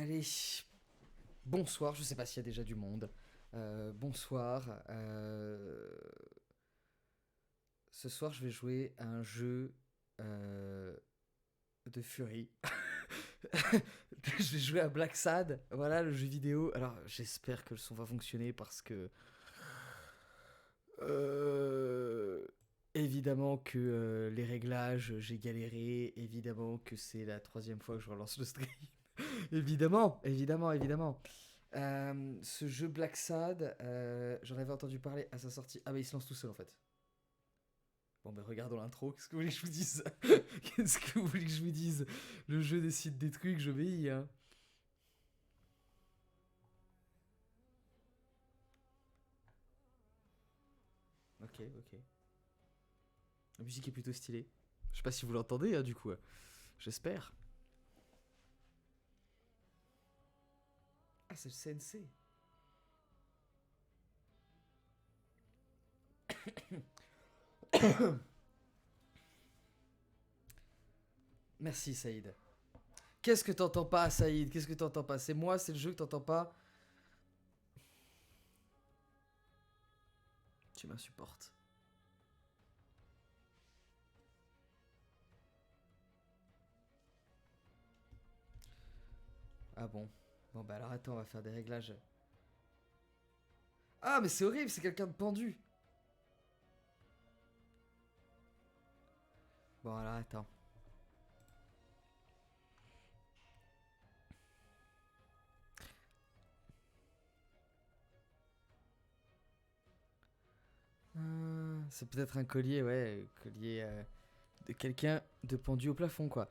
Allez, bonsoir, je sais pas s'il y a déjà du monde. Bonsoir. Ce soir, je vais jouer à un jeu de Fury. Je vais jouer à Black Sad, voilà le jeu vidéo. Alors, j'espère que le son va fonctionner parce que. euh, Évidemment que les réglages, j'ai galéré. Évidemment que c'est la troisième fois que je relance le stream. Évidemment, évidemment, évidemment. Ce jeu Black Sad, j'en avais entendu parler à sa sortie. Ah bah il se lance tout seul en fait. Bon bah regardons l'intro, qu'est-ce que vous voulez que je vous dise? Qu'est-ce que vous voulez que je vous dise? Le jeu décide des trucs, j'obéis hein. Ok, ok. La musique est plutôt stylée. Je sais pas si vous l'entendez hein, du coup. J'espère. Ah c'est le CNC. Merci Saïd. Qu'est-ce que t'entends pas Saïd? Qu'est-ce que t'entends pas? C'est moi, c'est le jeu que t'entends pas? Tu m'insupportes. Ah bon. Bon bah alors attends, on va faire des réglages. Ah mais c'est horrible, c'est quelqu'un de pendu. Bon alors attends. C'est peut-être un collier, ouais, collier de quelqu'un de pendu au plafond quoi.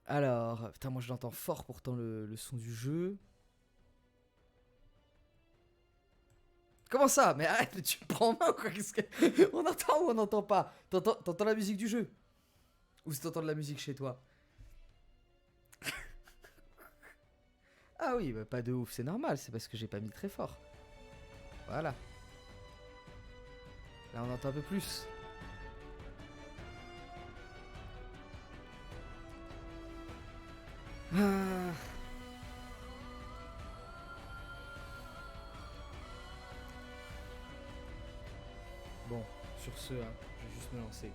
Alors, putain moi je l'entends fort pourtant le son du jeu. Comment ça? Mais arrête, mais tu me prends en main ou quoi? Qu'est-ce que... On entend ou on n'entend pas? T'entends la musique du jeu? Ou si t'entends de la musique chez toi? Ah oui, bah pas de ouf, c'est normal, c'est parce que j'ai pas mis très fort. Voilà. Là on entend un peu plus. Ah. Bon, sur ce, hein, je vais juste me lancer.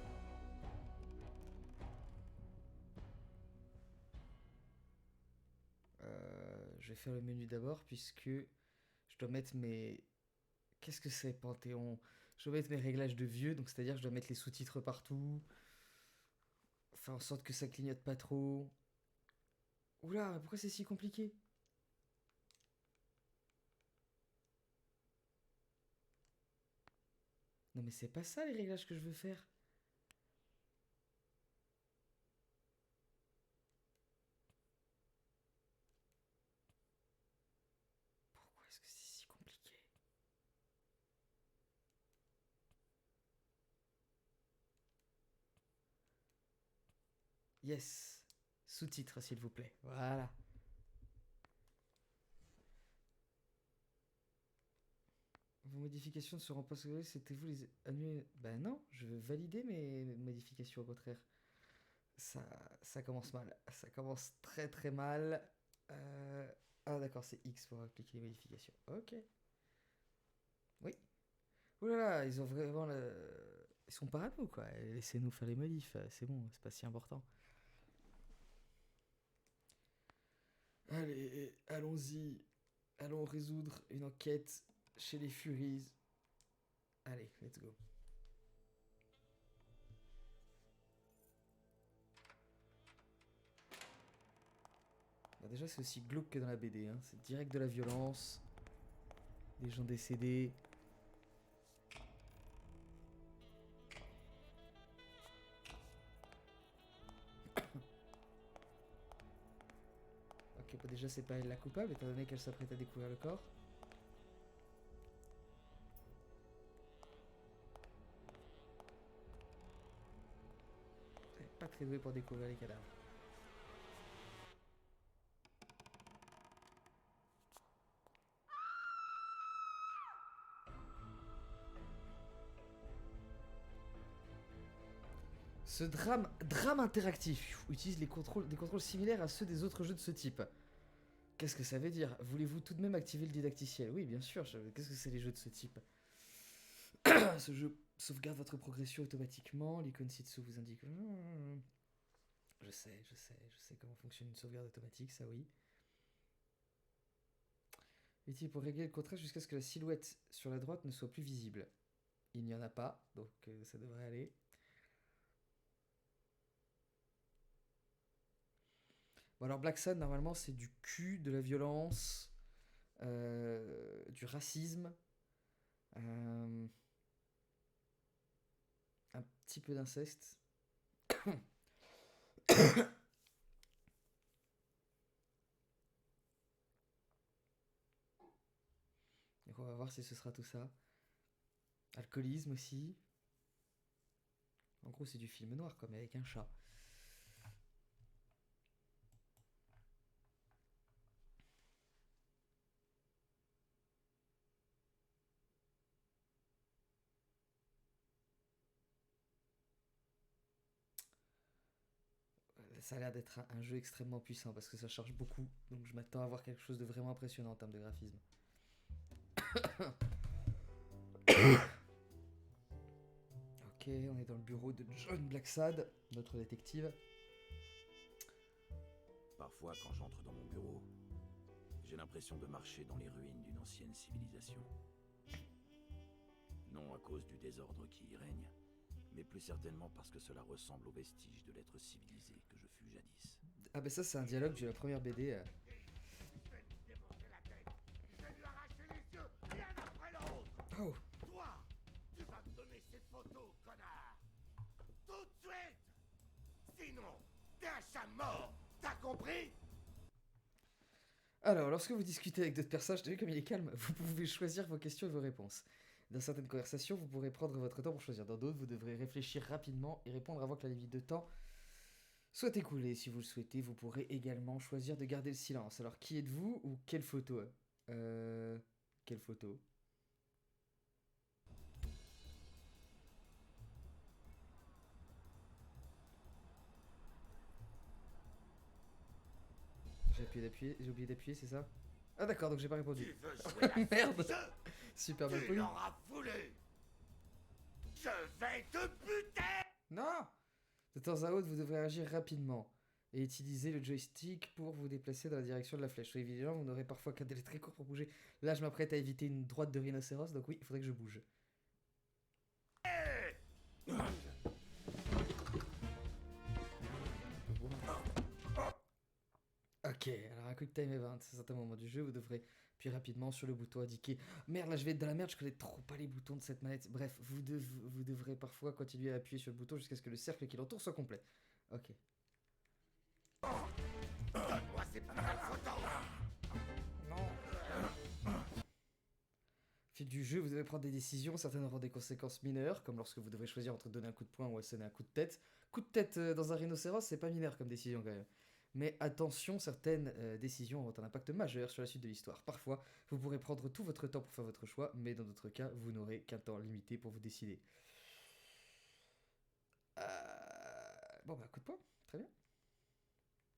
Je vais faire le menu d'abord puisque je dois mettre mes... Qu'est-ce que c'est Panthéon? Je dois mettre mes réglages de vieux, donc c'est-à-dire que je dois mettre les sous-titres partout. Faire en sorte que ça clignote pas trop. Oula, pourquoi c'est si compliqué? Non mais c'est pas ça les réglages que je veux faire. Pourquoi est-ce que c'est si compliqué? Yes. Sous-titres s'il vous plaît. Voilà. Vos modifications ne seront pas sauvegardées, c'était vous les annuler. Ben non, je veux valider mes modifications au contraire. Ça, ça commence mal. Ça commence très très mal. Ah d'accord, c'est X pour appliquer les modifications. Ok. Oui. Ouh là là, ils ont vraiment Ils sont parano quoi. Laissez-nous faire les modifs, c'est bon, c'est pas si important. Allez, allons-y. Allons résoudre une enquête chez les Furies. Allez, let's go. Bah déjà, c'est aussi glauque que dans la BD. Hein. C'est direct de la violence, des gens décédés. Ok, bah déjà, c'est pas elle la coupable, étant donné qu'elle s'apprête à découvrir le corps. Elle est pas très douée pour découvrir les cadavres. Ce drame interactif utilise des contrôles similaires à ceux des autres jeux de ce type. Qu'est-ce que ça veut dire? Voulez-vous tout de même activer le didacticiel? Oui, bien sûr. Qu'est-ce que c'est les jeux de ce type? Ce jeu sauvegarde votre progression automatiquement. L'icône ci-dessous vous indique. Je sais comment fonctionne une sauvegarde automatique, ça oui. Utile pour régler le contraste jusqu'à ce que la silhouette sur la droite ne soit plus visible. Il n'y en a pas, donc ça devrait aller. Bon alors Black Sun, normalement c'est du cul, de la violence, du racisme, un petit peu d'inceste. Donc on va voir si ce sera tout ça. Alcoolisme aussi. En gros c'est du film noir comme avec un chat. Ça a l'air d'être un jeu extrêmement puissant parce que ça charge beaucoup. Donc je m'attends à voir quelque chose de vraiment impressionnant en termes de graphisme. Ok, on est dans le bureau de John Blacksad, notre détective. Parfois, quand j'entre dans mon bureau, j'ai l'impression de marcher dans les ruines d'une ancienne civilisation. Non à cause du désordre qui y règne, mais plus certainement parce que cela ressemble aux vestiges de l'être civilisé que je fus jadis. Ah bah ça c'est un dialogue de la première BD. Oh. Toi, tu vas me donner ces photos, connard. Tout de suite. Sinon, t'es un chat mort. T'as compris? Alors, lorsque vous discutez avec d'autres personnages, t'as vu comme il est calme, vous pouvez choisir vos questions et vos réponses. Dans certaines conversations, vous pourrez prendre votre temps pour choisir. Dans d'autres, vous devrez réfléchir rapidement et répondre avant que la limite de temps soit écoulée. Si vous le souhaitez, vous pourrez également choisir de garder le silence. Alors, qui êtes-vous ou quelle photo? Quelle photo? J'ai oublié d'appuyer, c'est ça? Ah d'accord, donc j'ai pas Tu répondu. veux jouer à Merde. ce jeu? Super mal Tu poli. l'auras voulu. Je vais te buter. Non! De temps à autre, vous devrez agir rapidement et utiliser le joystick pour vous déplacer dans la direction de la flèche. Soyez vigilant, vous n'aurez parfois qu'un délai très court pour bouger. Là, je m'apprête à éviter une droite de rhinocéros, donc oui, il faudrait que je bouge. Ok, alors un quick time event, à certains moments du jeu, vous devrez appuyer rapidement sur le bouton indiqué. Merde, là je vais être dans la merde, je connais trop pas les boutons de cette manette. Bref, vous devrez parfois continuer à appuyer sur le bouton jusqu'à ce que le cercle qui l'entoure soit complet. Ok. Donne-moi ces putains de photos. Non. Au fil du jeu, vous devez prendre des décisions, certaines auront des conséquences mineures, comme lorsque vous devrez choisir entre donner un coup de poing ou assonner un coup de tête. Coup de tête dans un rhinocéros, c'est pas mineur comme décision quand même. Mais attention, certaines décisions auront un impact majeur sur la suite de l'histoire. Parfois, vous pourrez prendre tout votre temps pour faire votre choix, mais dans d'autres cas, vous n'aurez qu'un temps limité pour vous décider. Bon bah, coup de poing, très bien.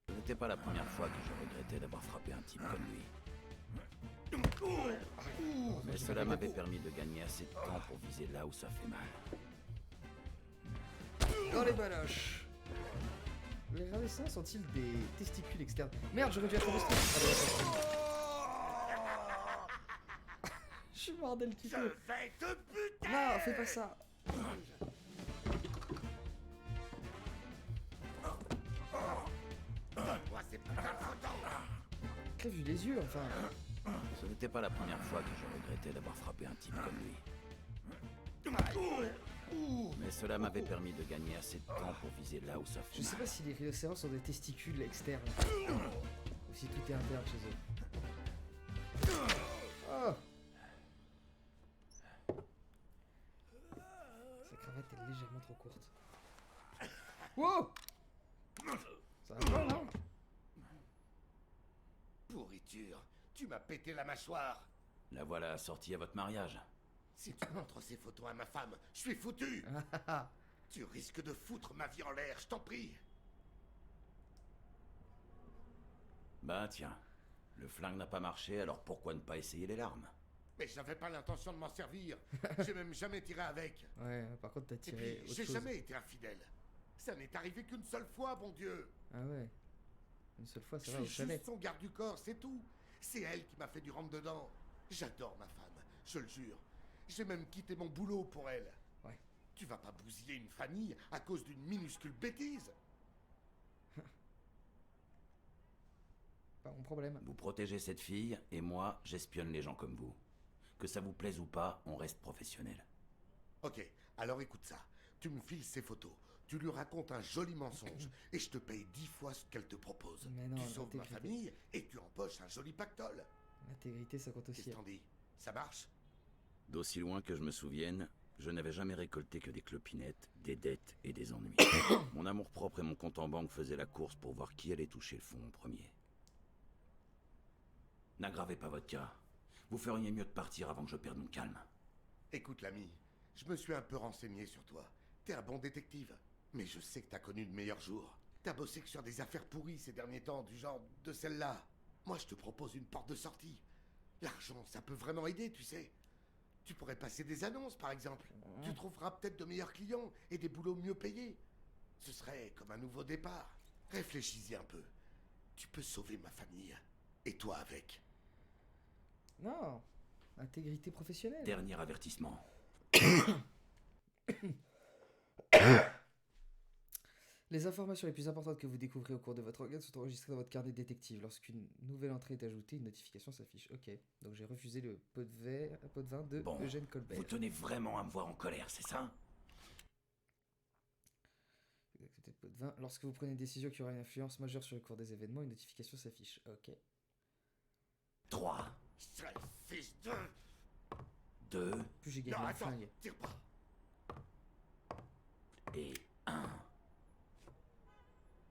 Ce n'était pas la première fois que je regrettais d'avoir frappé un type comme lui. Mais cela m'avait permis de gagner assez de temps pour viser là où ça fait mal. Dans les baloches. Les ravissants sont-ils des testicules externes? Merde, j'aurais dû être resté. Je suis mort dès le Je tuto. vais te buter. Non, fais pas ça. Donne-moi ces putains de photos. Crève les yeux, enfin. Ce n'était pas la première fois que je regrettais d'avoir frappé un type comme lui. Mais cela m'avait permis de gagner assez de temps pour viser là où ça fait Je sais mal. pas si les rhinocéros sont des testicules externes. Ou si tout est interne chez eux. Oh. Sa cravate est légèrement trop courte. Wow. Ça va pas, non? Pourriture, tu m'as pété la mâchoire. La voilà sortie à votre mariage. Si tu montres ces photos à ma femme, je suis foutu. Ah, ah, ah. Tu risques de foutre ma vie en l'air, je t'en prie. Bah tiens, Le flingue n'a pas marché, alors pourquoi ne pas essayer les larmes? Mais j'avais pas l'intention de m'en servir. J'ai même jamais tiré avec. Ouais, par contre, t'as Et tiré puis, autre j'ai chose. jamais été infidèle. Ça n'est arrivé qu'une seule fois, bon Dieu. Ah ouais. Une seule fois, Je ça va au suis chalet. juste son garde du corps, c'est tout. C'est elle qui m'a fait du rentre-dedans. J'adore ma femme, je le jure. J'ai même quitté mon boulot pour elle. Ouais. Tu vas pas bousiller une famille à cause d'une minuscule bêtise. Pas mon problème. Vous protégez cette fille, et moi, j'espionne les gens comme vous. Que ça vous plaise ou pas, on reste professionnel. Ok, alors écoute ça. Tu me files ces photos. Tu lui racontes un joli mensonge et je te paye 10 fois ce qu'elle te propose. Mais non, tu sauves ma l'intégrité. famille et tu empoches un joli pactole. L'intégrité, ça compte Qu'est-ce aussi. que t'en dis? Ça marche? D'aussi loin que je me souvienne, je n'avais jamais récolté que des clopinettes, des dettes et des ennuis. Mon amour-propre et mon compte en banque faisaient la course pour voir qui allait toucher le fond en premier. N'aggravez pas votre cas. Vous feriez mieux de partir avant que je perde mon calme. Écoute l'ami, je me suis un peu renseigné sur toi. T'es un bon détective, mais je sais que t'as connu de meilleurs jours. T'as bossé que sur des affaires pourries ces derniers temps, du genre de celle-là. Moi, je te propose une porte de sortie. L'argent, ça peut vraiment aider, tu sais. Tu pourrais passer des annonces, par exemple. Tu trouveras peut-être de meilleurs clients et des boulots mieux payés. Ce serait comme un nouveau départ. Réfléchis-y un peu. Tu peux sauver ma famille. Et toi avec. Non. Intégrité professionnelle. Dernier avertissement. Les informations les plus importantes que vous découvrez au cours de votre enquête sont enregistrées dans votre carnet de détective. Lorsqu'une nouvelle entrée est ajoutée, une notification s'affiche. Ok, donc j'ai refusé le pot de vin de Bon, Eugène Colbert. vous tenez vraiment à me voir en colère, c'est ça? Vous acceptez le pot de vin. Lorsque vous prenez une décision qui aura une influence majeure sur le cours des événements, une notification s'affiche. Ok. 3, Sale fils de... 2 Plus j'ai gagné Non, un attends, flingue. tire pas. et 1.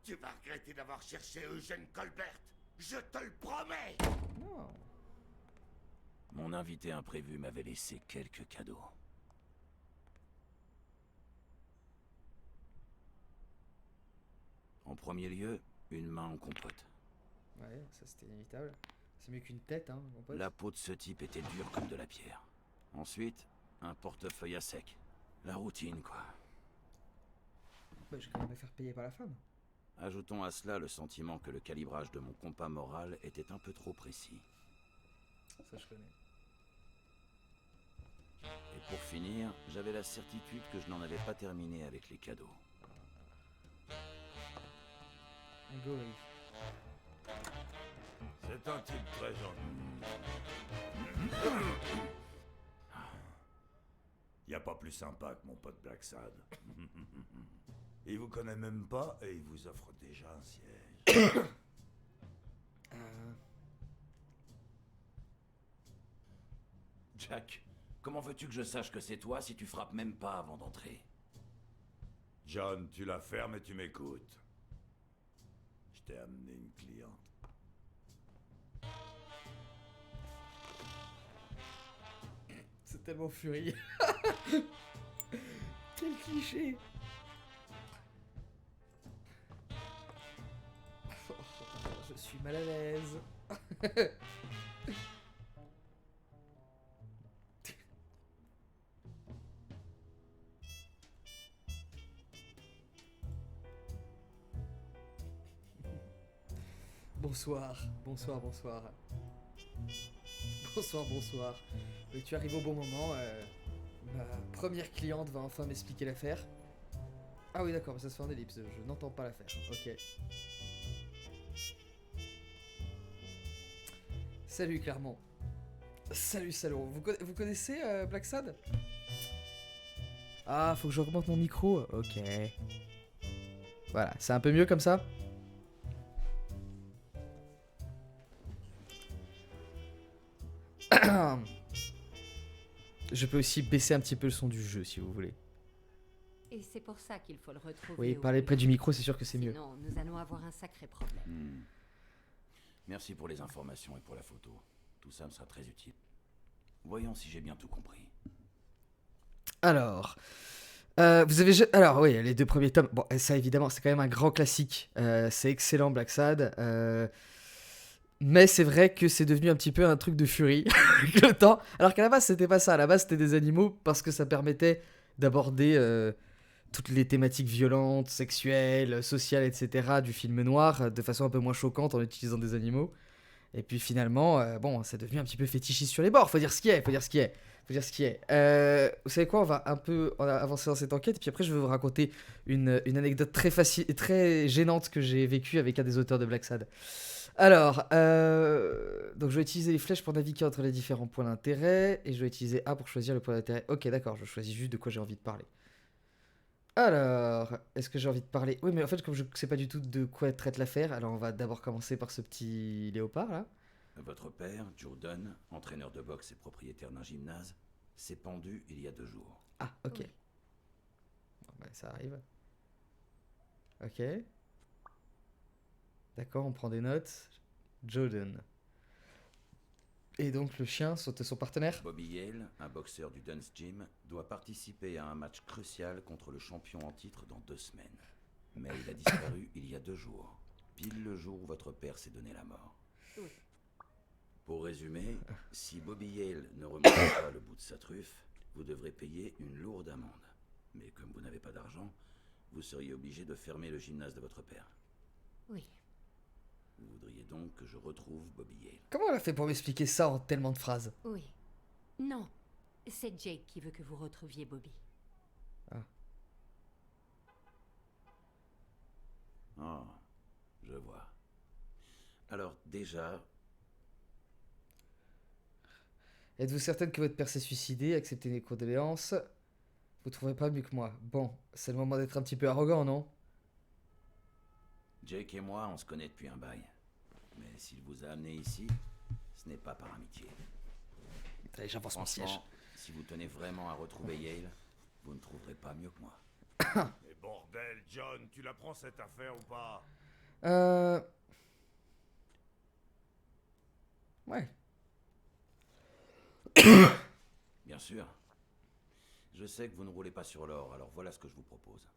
Tu vas regretter d'avoir cherché Eugène Colbert. Je te le promets. Non. Mon invité imprévu m'avait laissé quelques cadeaux. En premier lieu, une main en compote. Ouais, ça c'était inévitable. C'est mieux qu'une tête, hein, mon pote. La peau de ce type était dure comme de la pierre. Ensuite, un portefeuille à sec. La routine, quoi. Bah, je vais quand même me faire payer par la femme. Ajoutons à cela le sentiment que le calibrage de mon compas moral était un peu trop précis. Ça, je connais. Et pour finir, j'avais la certitude que je n'en avais pas terminé avec les cadeaux. Un gorille. C'est un type très gentil. Y a pas plus sympa que mon pote Black Sad. Il vous connaît même pas et il vous offre déjà un siège. Jack, comment veux-tu que je sache que c'est toi si tu frappes même pas avant d'entrer? John, tu la fermes et tu m'écoutes. Je t'ai amené une cliente. C'est tellement furieux. Quel cliché. Oh, je suis mal à l'aise. Bonsoir, bonsoir, bonsoir. Bonsoir, bonsoir. Tu arrives au bon moment. Ma première cliente va enfin m'expliquer l'affaire. Ah oui, d'accord, mais ça se fait en ellipse. Je n'entends pas l'affaire. Ok. Salut, Clermont. Salut, salaud. Vous connaissez Black Sad? Ah, faut que j'augmente mon micro. Ok. Voilà, c'est un peu mieux comme ça. Je peux aussi baisser un petit peu le son du jeu si vous voulez. Et c'est pour ça qu'il faut le retrouver. Oui, au parler plus près du vite. micro, c'est sûr que c'est mieux. Sinon, nous allons avoir un sacré problème. Merci pour les informations et pour la photo. Tout ça me sera très utile. Voyons si j'ai bien tout compris. Alors, vous avez... Alors oui, les deux premiers tomes. Bon, ça évidemment, c'est quand même un grand classique. C'est excellent, Black Sad. Mais c'est vrai que c'est devenu un petit peu un truc de furie avec le temps. Alors qu'à la base, c'était pas ça. À la base, c'était des animaux parce que ça permettait d'aborder toutes les thématiques violentes, sexuelles, sociales, etc. du film noir de façon un peu moins choquante en utilisant des animaux. Et puis finalement, bon, c'est devenu un petit peu fétichiste sur les bords. Faut dire ce qui est, faut dire ce qui est. Faut dire ce qui est. Vous savez quoi, on va avancer dans cette enquête. Puis après, je vais vous raconter une anecdote très facile, très gênante que j'ai vécue avec un des auteurs de Black Sad. Alors, donc je vais utiliser les flèches pour naviguer entre les différents points d'intérêt. Et je vais utiliser A pour choisir le point d'intérêt. Ok, d'accord, je choisis juste de quoi j'ai envie de parler. Alors, est-ce que j'ai envie de parler? Oui, mais en fait, comme je sais pas du tout de quoi traite l'affaire, alors on va d'abord commencer par ce petit léopard là. Votre père, Joe Dunn, entraîneur de boxe et propriétaire d'un gymnase, s'est pendu il y a 2 jours. Ah, ok. Oui. Bon, bah, ça arrive. Ok. D'accord, on prend des notes. Jordan. Et donc le chien, c'était son partenaire? Bobby Yale, un boxeur du Dunn's Gym, doit participer à un match crucial contre le champion en titre dans 2 semaines. Mais il a disparu il y a 2 jours, pile le jour où votre père s'est donné la mort. Oui. Pour résumer, si Bobby Yale ne remonte pas le bout de sa truffe, vous devrez payer une lourde amende. Mais comme vous n'avez pas d'argent, vous seriez obligé de fermer le gymnase de votre père. Oui. Vous voudriez donc que je retrouve Bobby Yale. Comment elle a fait pour m'expliquer ça en tellement de phrases? Oui. Non. C'est Jake qui veut que vous retrouviez Bobby. Oh, je vois. Alors déjà, Êtes-vous certaine que votre père s'est suicidé? Acceptez mes condoléances. Vous trouverez pas mieux que moi. Bon, c'est le moment d'être un petit peu arrogant, non? Jake et moi, on se connaît depuis un bail. Mais s'il vous a amené ici, ce n'est pas par amitié. Allez, j'avance mon siège. Franchement, si vous tenez vraiment à retrouver Yale, vous ne trouverez pas mieux que moi. Mais bordel, John, tu la prends cette affaire ou pas? Ouais. Bien sûr. Je sais que vous ne roulez pas sur l'or, alors voilà ce que je vous propose.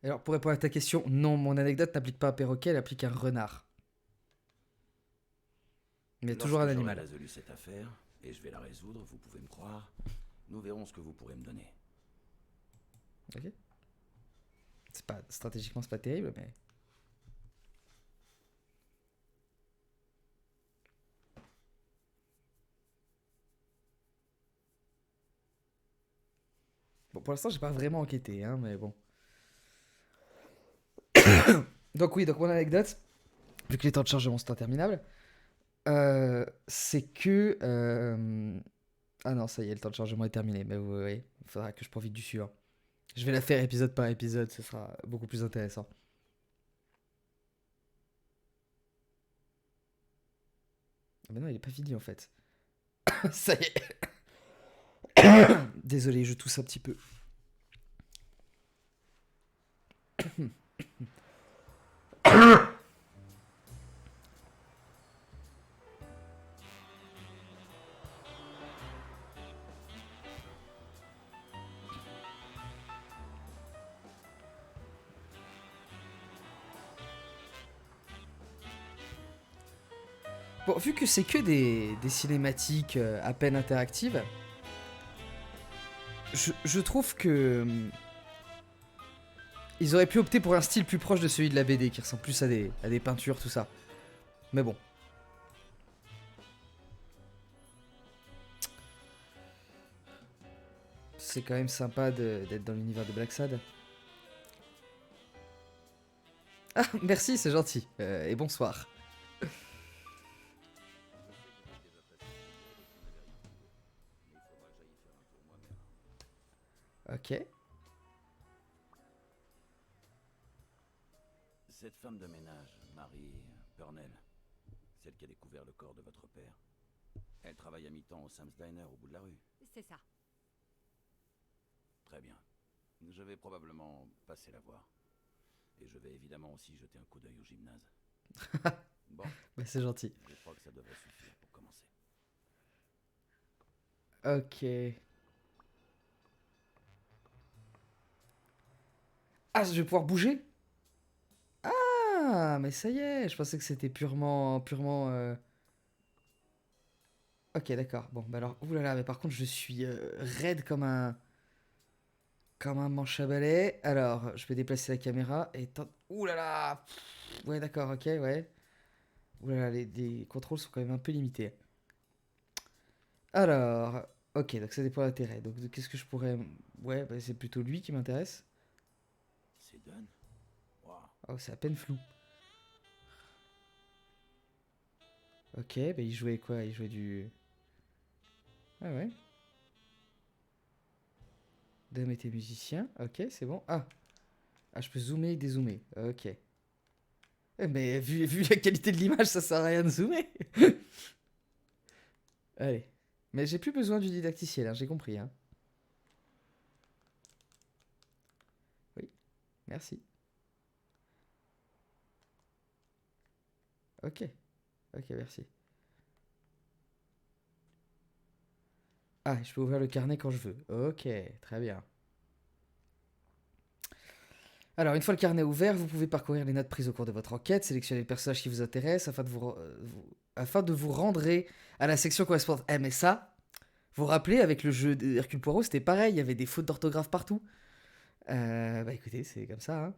Alors, pour répondre à ta question, non, mon anecdote n'applique pas à un perroquet, elle applique à un renard. Mais toujours un Lorsque j'aurai animal. résolu cette affaire, et je vais la résoudre, vous pouvez me croire, nous verrons ce que vous pourrez me donner. Ok. C'est pas, stratégiquement, c'est pas terrible, mais... Bon, pour l'instant, j'ai pas vraiment enquêté, hein, mais bon. Donc oui, donc mon anecdote, vu que les temps de chargement sont interminables, c'est que... Ah non, ça y est, le temps de chargement est terminé, mais vous voyez, il faudra que je profite du suivant. Je vais la faire épisode par épisode, ce sera beaucoup plus intéressant. Ah bah non, il est pas fini en fait. Ça y est. Désolé, je tousse un petit peu. Bon, vu que c'est que des cinématiques à peine interactives, je trouve que ils auraient pu opter pour un style plus proche de celui de la BD, qui ressemble plus à des peintures, tout ça. Mais bon. C'est quand même sympa d'être dans l'univers de Black Sad. Ah, merci, c'est gentil. Et bonsoir. Ok. Cette femme de ménage, Marie Purnell, celle qui a découvert le corps de votre père, elle travaille à mi-temps au Sam's Diner au bout de la rue. C'est ça. Très bien. Je vais probablement passer la voir. Et je vais évidemment aussi jeter un coup d'œil au gymnase. Bon, Bah, c'est gentil. je crois que ça devrait suffire pour commencer. Ok. Ah, je vais pouvoir bouger? Ah, Ah, mais ça y est, je pensais que c'était purement. Ok, d'accord. Bon, bah alors, oulala, mais par contre, je suis raide comme un manche à balai. Alors, je vais déplacer la caméra et oulala. Ouais, d'accord, ok, ouais. Oulala, les contrôles sont quand même un peu limités. Alors, ok, donc ça dépend de l'intérêt. Donc, qu'est-ce que je pourrais. Ouais, bah, c'est plutôt lui qui m'intéresse. C'est Dunn. Waouh. Oh, c'est à peine flou. Ok, bah il jouait quoi? Il jouait du. Ah ouais. Dame était musicien. Ok, c'est bon. Ah, je peux zoomer et dézoomer. Ok. Mais vu la qualité de l'image, ça sert à rien de zoomer. Allez. Mais j'ai plus besoin du didacticiel, hein, j'ai compris. Hein. Oui, merci. Ok. Ok, merci. Ah, je peux ouvrir le carnet quand je veux. Ok, très bien. Alors, une fois le carnet ouvert, vous pouvez parcourir les notes prises au cours de votre enquête, sélectionner le personnage qui vous intéresse afin de vous rendre à la section correspondante. Eh, mais ça, vous vous rappelez, avec le jeu d'Hercule Poirot, c'était pareil, il y avait des fautes d'orthographe partout. Bah écoutez, c'est comme ça. Hein.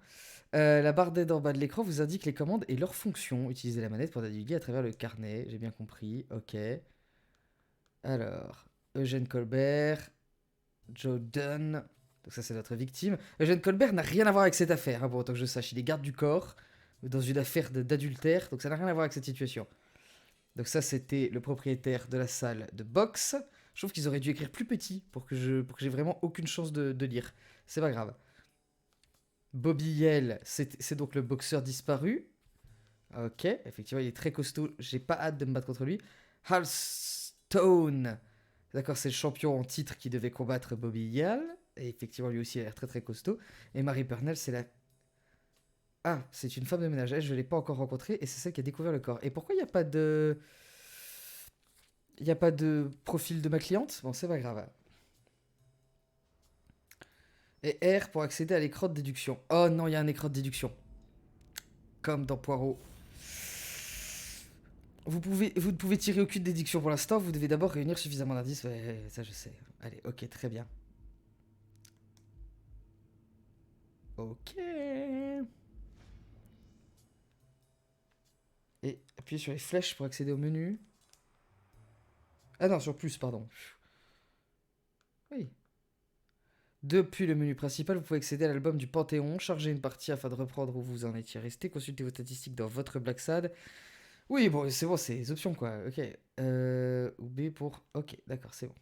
La barre d'aide en bas de l'écran vous indique les commandes et leurs fonctions. Utilisez la manette pour naviguer à travers le carnet, j'ai bien compris. Ok. Alors, Eugène Colbert, Joe Dunn. Donc ça, c'est notre victime. Eugène Colbert n'a rien à voir avec cette affaire, hein, pour autant que je sache. Il est garde du corps dans une affaire d'adultère, donc ça n'a rien à voir avec cette situation. Donc ça, c'était le propriétaire de la salle de boxe. Je trouve qu'ils auraient dû écrire plus petit pour que j'ai vraiment aucune chance de lire. C'est pas grave. Bobby Yell, c'est donc le boxeur disparu. Ok, effectivement, il est très costaud. J'ai pas hâte de me battre contre lui. Hal Stone. D'accord, c'est le champion en titre qui devait combattre Bobby Yell. Et effectivement, lui aussi, il a l'air très très costaud. Et Marie Purnell, c'est la. Ah, c'est une femme de ménage. Elle, je l'ai pas encore rencontrée et c'est celle qui a découvert le corps. Et pourquoi il n'y a pas de. Il n'y a pas de profil de ma cliente? Bon, c'est pas grave. Et R pour accéder à l'écran de déduction. Oh non, il y a un écran de déduction. Comme dans Poirot. Vous ne pouvez tirer aucune déduction pour l'instant. Vous devez d'abord réunir suffisamment d'indices. Ouais, ça je sais. Allez, ok, très bien. Ok. Et appuyez sur les flèches pour accéder au menu. Ah non, sur plus, pardon. Oui. Depuis le menu principal, vous pouvez accéder à l'album du Panthéon, charger une partie afin de reprendre où vous en étiez resté, consulter vos statistiques dans votre Black Sad. Oui, bon, c'est les options, quoi. Ok. Ou B pour... Ok, d'accord, c'est bon.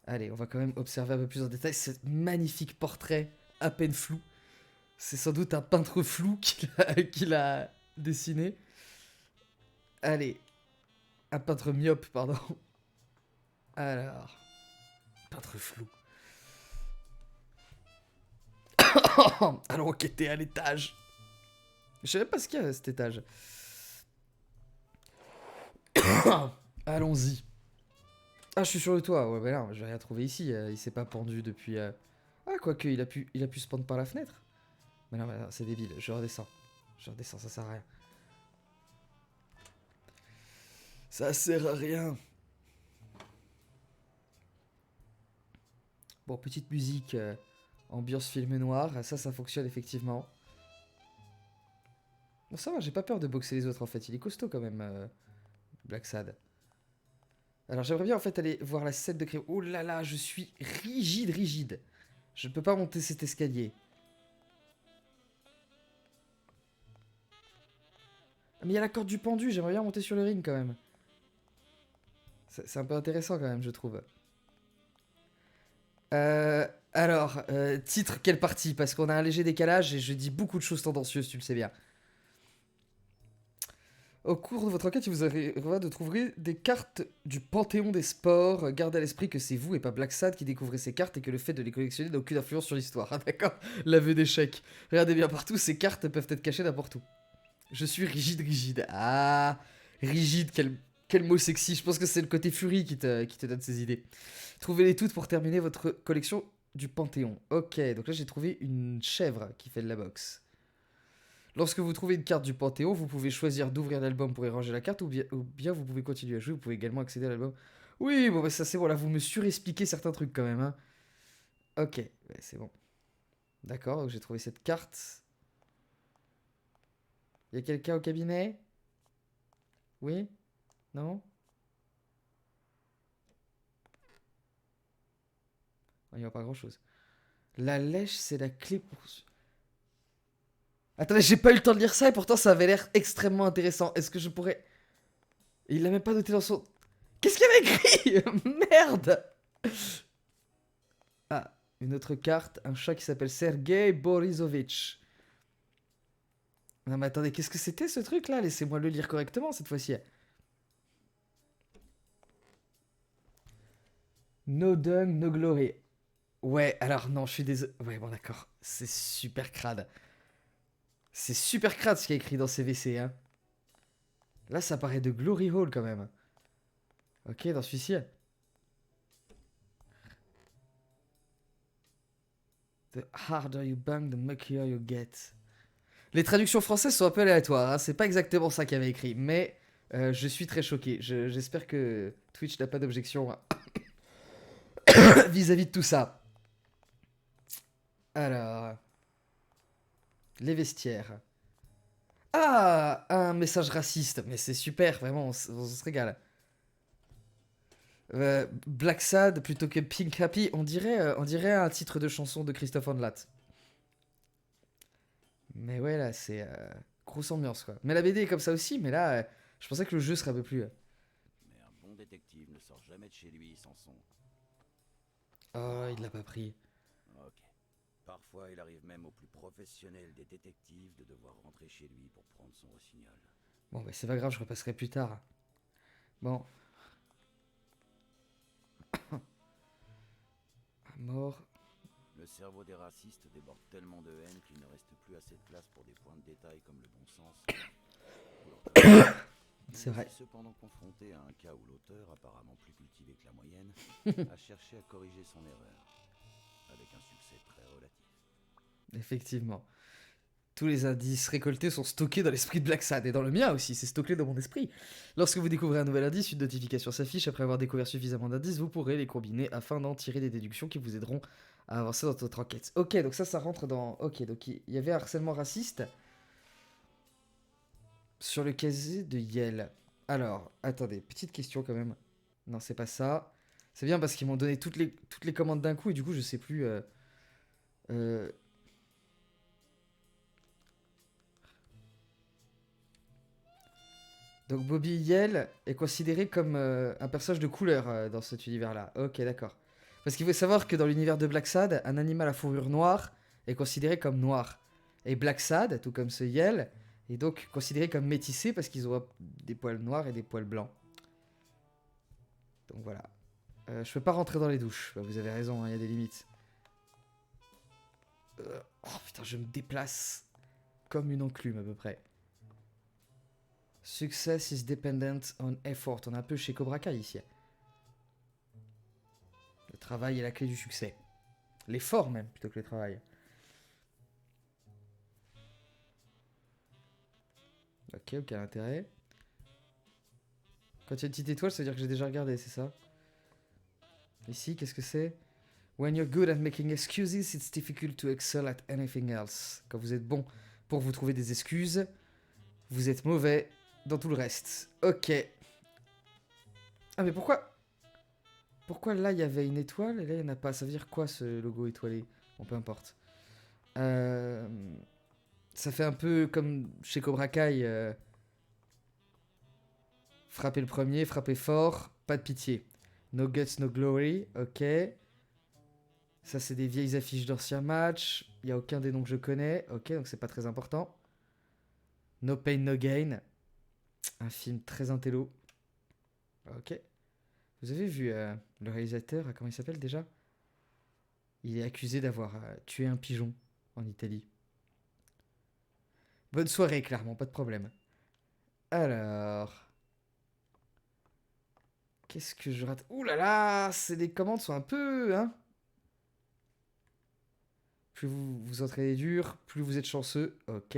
Allez, on va quand même observer un peu plus en détail ce magnifique portrait à peine flou. C'est sans doute un peintre flou qui l'a dessiné. Allez. Un peintre myope, pardon. Alors. Peintre flou. Allons enquêter à l'étage. Je sais même pas ce qu'il y a à cet étage. Allons-y. Ah, je suis sur le toit. Ouais, mais là, je vais rien trouver ici. Il s'est pas pendu depuis... Ah, quoique, il a pu se pendre par la fenêtre. Mais non, c'est débile. Je redescends. Ça sert à rien. Ça sert à rien. Bon, petite musique, ambiance film noir. Ça fonctionne effectivement. Bon, ça va, j'ai pas peur de boxer les autres en fait. Il est costaud quand même, Black Sad. Alors j'aimerais bien en fait aller voir la scène de crime. Oh là là, je suis rigide. Je ne peux pas monter cet escalier. Ah, mais il y a la corde du pendu, j'aimerais bien monter sur le ring quand même. C'est un peu intéressant quand même, je trouve. Alors, titre, quelle partie? Parce qu'on a un léger décalage et je dis beaucoup de choses tendancieuses, tu le sais bien. Au cours de votre enquête, il vous arrivera de trouver des cartes du Panthéon des sports. Gardez à l'esprit que c'est vous et pas Black Sad qui découvrez ces cartes et que le fait de les collectionner n'a aucune influence sur l'histoire. Ah, d'accord? L'aveu d'échec. Regardez bien partout, ces cartes peuvent être cachées n'importe où. Je suis rigide. Ah, rigide, quel mot sexy. Je pense que c'est le côté furie qui te donne ces idées. Trouvez-les toutes pour terminer votre collection du Panthéon. Ok, donc là j'ai trouvé une chèvre qui fait de la boxe. Lorsque vous trouvez une carte du Panthéon, vous pouvez choisir d'ouvrir l'album pour y ranger la carte, ou bien vous pouvez continuer à jouer, vous pouvez également accéder à l'album. Oui, bon, bah ça c'est bon, là, vous me surexpliquez certains trucs quand même, hein. Ok, ouais, c'est bon. D'accord, donc j'ai trouvé cette carte. Y a quelqu'un au cabinet? Oui? Non? Il n'y a pas grand chose. La lèche, c'est la clé pour... Attendez, j'ai pas eu le temps de lire ça et pourtant ça avait l'air extrêmement intéressant. Est-ce que je pourrais... Et il l'a même pas noté dans son... Qu'est-ce qu'il y avait écrit? Merde! Ah, une autre carte. Un chat qui s'appelle Sergei Borisovitch. Non mais attendez, qu'est-ce que c'était ce truc là? Laissez-moi le lire correctement cette fois-ci. No dung, no glory. Ouais, alors non, je suis désolé. Ouais, bon d'accord. C'est super crade. C'est super crade ce qu'il y a écrit dans CVC, hein. Là, ça paraît de Glory Hall quand même. Ok, dans celui-ci. The harder you bang, the muckier you get. Les traductions françaises sont un peu aléatoires, hein. C'est pas exactement ça qu'il y avait écrit, mais je suis très choqué. J'espère que Twitch n'a pas d'objection vis-à-vis de tout ça. Alors... Les vestiaires. Ah, un message raciste. Mais c'est super, vraiment, on se régale. Black Sad plutôt que Pink Happy, on dirait un titre de chanson de Christophe Ondelat. Mais ouais, là, c'est grosse ambiance, quoi. Mais la BD est comme ça aussi, mais là, je pensais que le jeu serait un peu plus... Mais un bon détective ne sort jamais de chez lui sans son... Oh, il l'a pas pris. Ok. Parfois, il arrive même au plus professionnel des détectives de devoir rentrer chez lui pour prendre son rossignol. Bon, bah c'est pas grave, je repasserai plus tard. Bon. Mort. Le cerveau des racistes déborde tellement de haine qu'il ne reste plus assez de place pour des points de détail comme le bon sens. C'est vrai. Cependant confronté à un cas où l'auteur, apparemment plus cultivé que la moyenne, a cherché à corriger son erreur, avec un succès très relatif. Effectivement. Tous les indices récoltés sont stockés dans l'esprit de Black Sad, et dans le mien aussi, c'est stocké dans mon esprit. Lorsque vous découvrez un nouvel indice, une notification s'affiche. Après avoir découvert suffisamment d'indices, vous pourrez les combiner afin d'en tirer des déductions qui vous aideront à avancer dans votre enquête. Ok, donc ça rentre dans... Ok, donc il y avait un harcèlement raciste sur le casier de Yale. Alors, attendez, petite question quand même. Non, c'est pas ça. C'est bien parce qu'ils m'ont donné toutes les commandes d'un coup, et du coup, je sais plus... Donc Bobby Yale est considéré comme un personnage de couleur dans cet univers-là. Ok, d'accord. Parce qu'il faut savoir que dans l'univers de Black Sad, un animal à fourrure noire est considéré comme noir. Et Black Sad, tout comme ce Yale, est donc considéré comme métissé parce qu'ils ont des poils noirs et des poils blancs. Donc voilà. Je peux pas rentrer dans les douches. Bah, vous avez raison, il y a des limites. Oh putain, je me déplace comme une enclume à peu près. Success is dependent on effort. On est un peu chez Cobra Kai ici. Le travail est la clé du succès. L'effort même, plutôt que le travail. Ok, aucun intérêt. Quand il y a une petite étoile, ça veut dire que j'ai déjà regardé, c'est ça? Ici, qu'est-ce que c'est? When you're good at making excuses, it's difficult to excel at anything else. Quand vous êtes bon pour vous trouver des excuses, vous êtes mauvais dans tout le reste. Ok. Ah mais pourquoi là il y avait une étoile et là il n'y en a pas? Ça veut dire quoi ce logo étoilé? Bon, peu importe. Ça fait un peu comme chez Cobra Kai. Frapper le premier, frapper fort, pas de pitié. No guts, no glory. Ok. Ça c'est des vieilles affiches d'anciens matchs. Il n'y a aucun des noms que je connais. Ok, donc c'est pas très important. No pain, no gain. Un film très intello. Ok. Vous avez vu le réalisateur, comment il s'appelle déjà? Il est accusé d'avoir tué un pigeon en Italie. Bonne soirée, clairement, pas de problème. Alors... Qu'est-ce que je rate? Ouh là là, les commandes sont un peu... Hein, plus vous vous entraînez dur, plus vous êtes chanceux. Ok.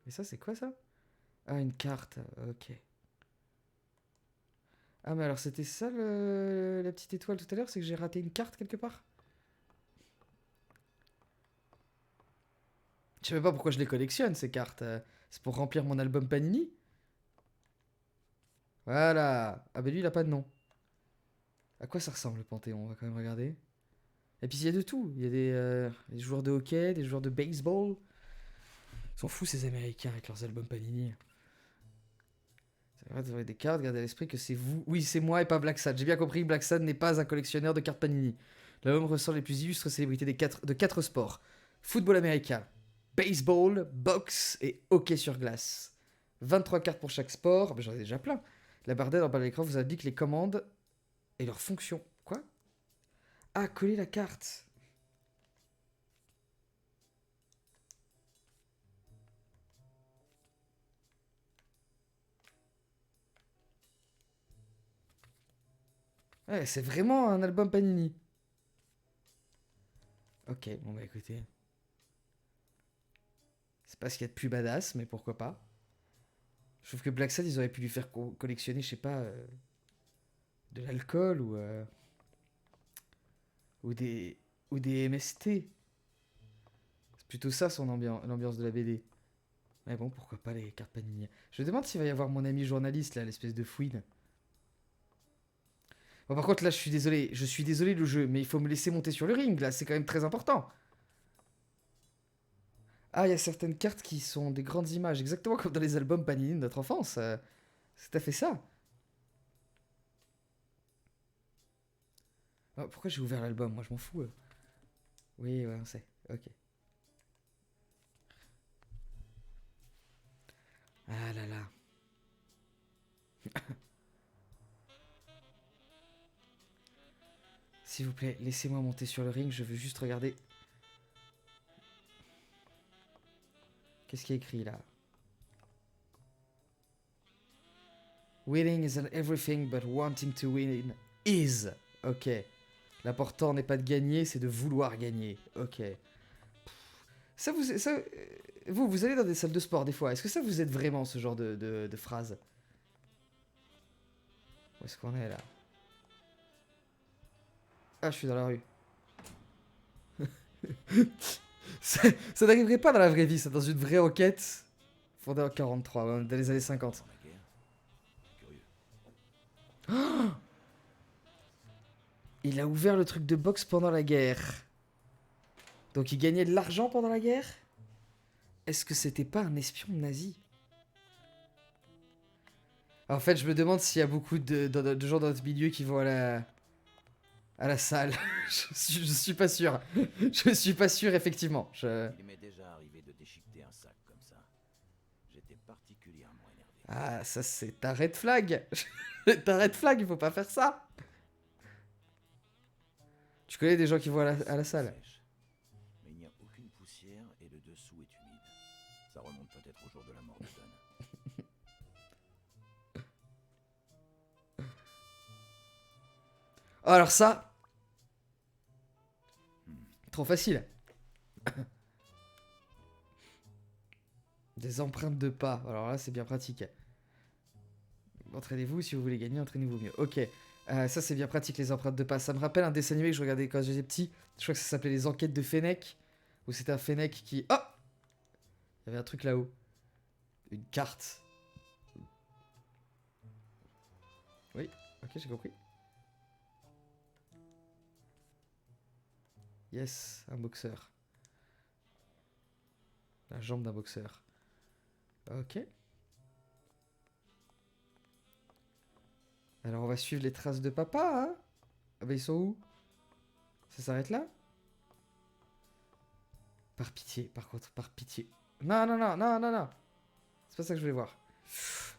Et ça, c'est quoi ça? Ah, une carte. Ok. Ah, mais alors c'était ça la petite étoile tout à l'heure? C'est que j'ai raté une carte quelque part? Je sais même pas pourquoi je les collectionne ces cartes. C'est pour remplir mon album Panini? Voilà. Ah, bah lui, il a pas de nom. À quoi ça ressemble le Panthéon? On va quand même regarder. Et puis il y a de tout. Il y a des joueurs de hockey, des joueurs de baseball. Ils sont fous ces Américains avec leurs albums Panini. C'est vrai, vous avez des cartes, gardez à l'esprit que c'est vous. Oui, c'est moi et pas Black Sad. J'ai bien compris, Black Sad n'est pas un collectionneur de cartes Panini. L'homme ressort les plus illustres célébrités de 4 sports. Football américain, baseball, boxe et hockey sur glace. 23 cartes pour chaque sport. Ben, j'en ai déjà plein. La barre en bas de l'écran vous indique les commandes et leurs fonctions. Quoi? Ah, coller la carte. Ouais, c'est vraiment un album Panini. Ok, bon bah écoutez. C'est pas ce qu'il y a de plus badass, mais pourquoi pas. Je trouve que Black Sad, ils auraient pu lui faire collectionner, je sais pas, de l'alcool ou des, ou des MST. C'est plutôt ça son l'ambiance de la BD. Mais bon, pourquoi pas les cartes Panini. Je me demande s'il va y avoir mon ami journaliste, là, l'espèce de fouine. Bon, par contre, là, je suis désolé le jeu, mais il faut me laisser monter sur le ring, là, c'est quand même très important. Ah, il y a certaines cartes qui sont des grandes images, exactement comme dans les albums Panini de notre enfance. C'est tout à fait ça. Oh, pourquoi j'ai ouvert l'album? Moi, je m'en fous. Oui, ouais, on sait. Ok. Ah là là. S'il vous plaît, laissez-moi monter sur le ring, je veux juste regarder. Qu'est-ce qui est écrit là? Winning isn't everything, but wanting to win is. Ok. L'important n'est pas de gagner, c'est de vouloir gagner. Ok. Vous allez dans des salles de sport des fois. Est-ce que ça vous aide vraiment ce genre de phrase? Où est-ce qu'on est là? Ah, je suis dans la rue. ça n'arriverait pas dans la vraie vie, ça, dans une vraie enquête. Fondée en 43, ouais, dans les années 50. Pendant la guerre. Curieux. Il a ouvert le truc de boxe pendant la guerre. Donc il gagnait de l'argent pendant la guerre? Est-ce que c'était pas un espion nazi? En fait, je me demande s'il y a beaucoup de gens dans notre milieu qui vont à la salle. Je suis pas sûr. Je suis pas sûr, effectivement. Il m'est déjà arrivé de déchiqueter un sac comme ça. J'étais particulièrement énervé. Ah, ça c'est ta red flag. Ta red flag, il faut pas faire ça. Tu connais des gens qui vont à la salle? Sèche. Mais il n'y a aucune poussière et le dessous est humide. Ça remonte peut-être au jour de la mort de Don. Oh, alors ça... Trop facile. Des empreintes de pas. Alors là, c'est bien pratique. Entraînez-vous, si vous voulez gagner, entraînez-vous mieux. Ok. Ça, c'est bien pratique, les empreintes de pas. Ça me rappelle un dessin animé que je regardais quand j'étais petit. Je crois que ça s'appelait Les Enquêtes de Fennec. Où c'était un Fennec qui... Oh! Il y avait un truc là-haut. Une carte. Oui, ok, j'ai compris. Yes, un boxeur. La jambe d'un boxeur. Ok. Alors on va suivre les traces de papa, hein? Ah bah ils sont où? Ça s'arrête là? Par pitié, par contre, par pitié. Non, non, non, non, non, non. C'est pas ça que je voulais voir.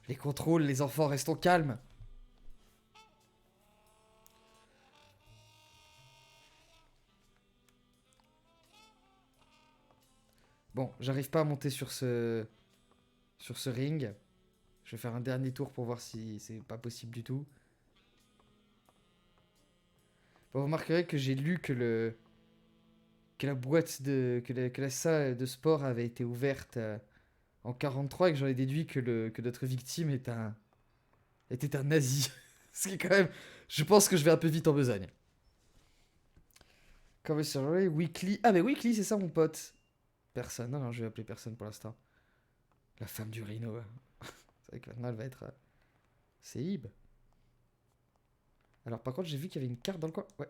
Les contrôles, les enfants, restons calmes. Bon, j'arrive pas à monter sur ce ring. Je vais faire un dernier tour pour voir si c'est pas possible du tout. Bon, vous remarquerez que j'ai lu que la boîte que la salle de sport avait été ouverte en 43 et que j'en ai déduit que notre victime était un nazi. Ce qui est quand même... Je pense que je vais un peu vite en besogne. Commissary Weekly. Ah mais Weekly, c'est ça mon pote. Personne. Non, non, je vais appeler personne pour l'instant. La femme du rhino. C'est vrai que maintenant elle va être... C'est Ib. Alors par contre j'ai vu qu'il y avait une carte dans le coin. Ouais.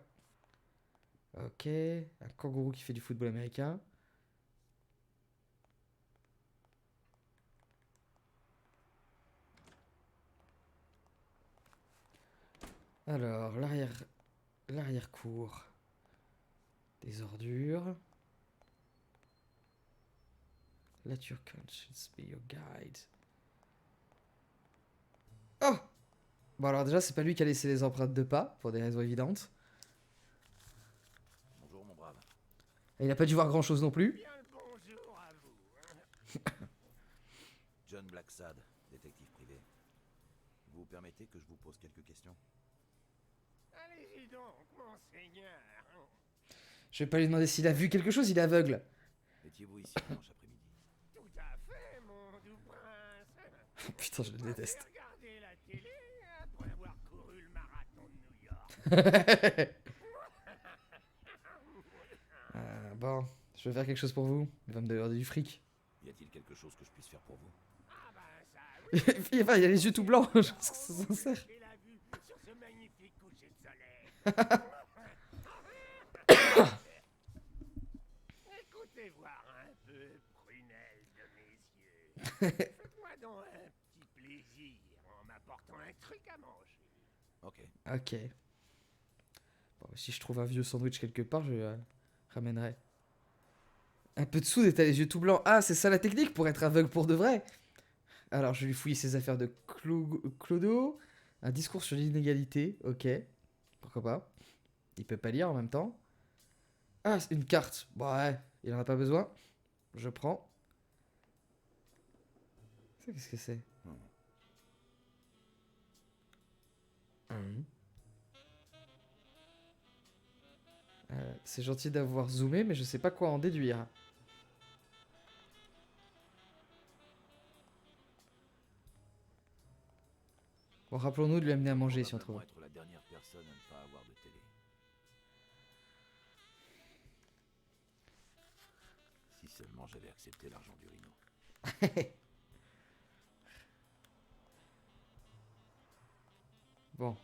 Ok. Un kangourou qui fait du football américain. Alors, l'arrière-cour. Des ordures. Let your conscience be your guide. Oh! Bon alors déjà c'est pas lui qui a laissé les empreintes de pas, pour des raisons évidentes. Bonjour, mon brave. Et il a pas dû voir grand chose non plus. Bien le bonjour à vous. John Blacksad, détective privé. Vous permettez que je vous pose quelques questions? Allez-y donc, monseigneur. Je vais pas lui demander s'il a vu quelque chose, il est aveugle. Étiez-vous ici dimanche après-midi? Tout à fait, mon doux prince. Putain, je le déteste. J'ai regardé la télé après avoir couru le marathon de New York. Bon, je vais faire quelque chose pour vous. Il va me donner du fric. Y a-t-il quelque chose que je puisse faire pour vous? Ah ben ça, oui. Il a les yeux tout blancs, je pense que c'est sincère. J'ai la vue sur ce magnifique coucher de soleil. Écoutez voir un peu, prunelle de mes yeux. Faites-moi donc un petit plaisir en m'apportant un truc à manger. Ok. Ok. Bon, si je trouve un vieux sandwich quelque part, je ramènerai. Un peu de soude et t'as les yeux tout blancs. Ah, c'est ça la technique pour être aveugle pour de vrai. Alors, je vais lui fouiller ses affaires de Clodo. Un discours sur l'inégalité. Ok. Pourquoi pas. Il peut pas lire en même temps. Ah, c'est une carte. Bon, ouais, il en a pas besoin. Je prends. Ça, qu'est-ce que c'est? C'est gentil d'avoir zoomé, mais je sais pas quoi en déduire. Bon, rappelons-nous de lui amener à manger si on trouve. Être la dernière personne à ne pas avoir de télé. Si seulement j'avais accepté l'argent du rhino. Bon.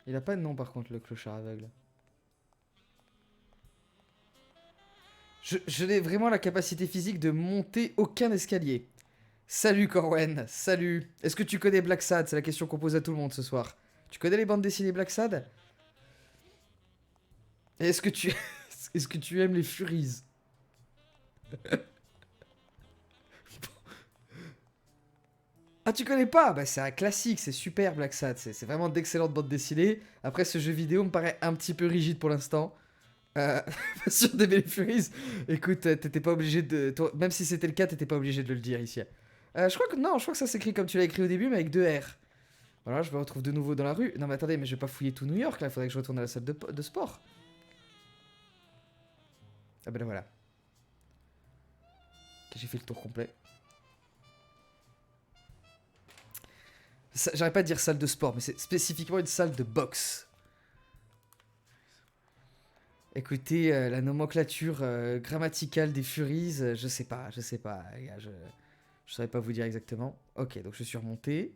Il a pas de nom par contre, le clochard aveugle. Je n'ai vraiment la capacité physique de monter aucun escalier. Salut Corwen, salut. Est-ce que tu connais Blacksad? C'est la question qu'on pose à tout le monde ce soir. Tu connais les bandes dessinées Blacksad? Et est-ce que tu... est-ce que tu aimes les Furies? Ah, tu connais pas? Bah, c'est un classique, c'est super Blacksad. C'est vraiment d'excellentes bandes dessinées. Après, ce jeu vidéo me paraît un petit peu rigide pour l'instant. Sur DB les Furies, écoute, t'étais pas obligé de... toi, même si c'était le cas, t'étais pas obligé de le dire ici. Je crois que non, je crois que ça s'écrit comme tu l'as écrit au début, mais avec 2 R. Voilà, je me retrouve de nouveau dans la rue. Non mais attendez, mais je vais pas fouiller tout New York là, il faudrait que je retourne à la salle de sport. Ah ben là voilà. Ok, j'ai fait le tour complet. J'arrête pas de dire salle de sport, mais c'est spécifiquement une salle de boxe. Écoutez, la nomenclature grammaticale des Furies, je sais pas, les gars, je saurais pas vous dire exactement. Ok, donc je suis remonté.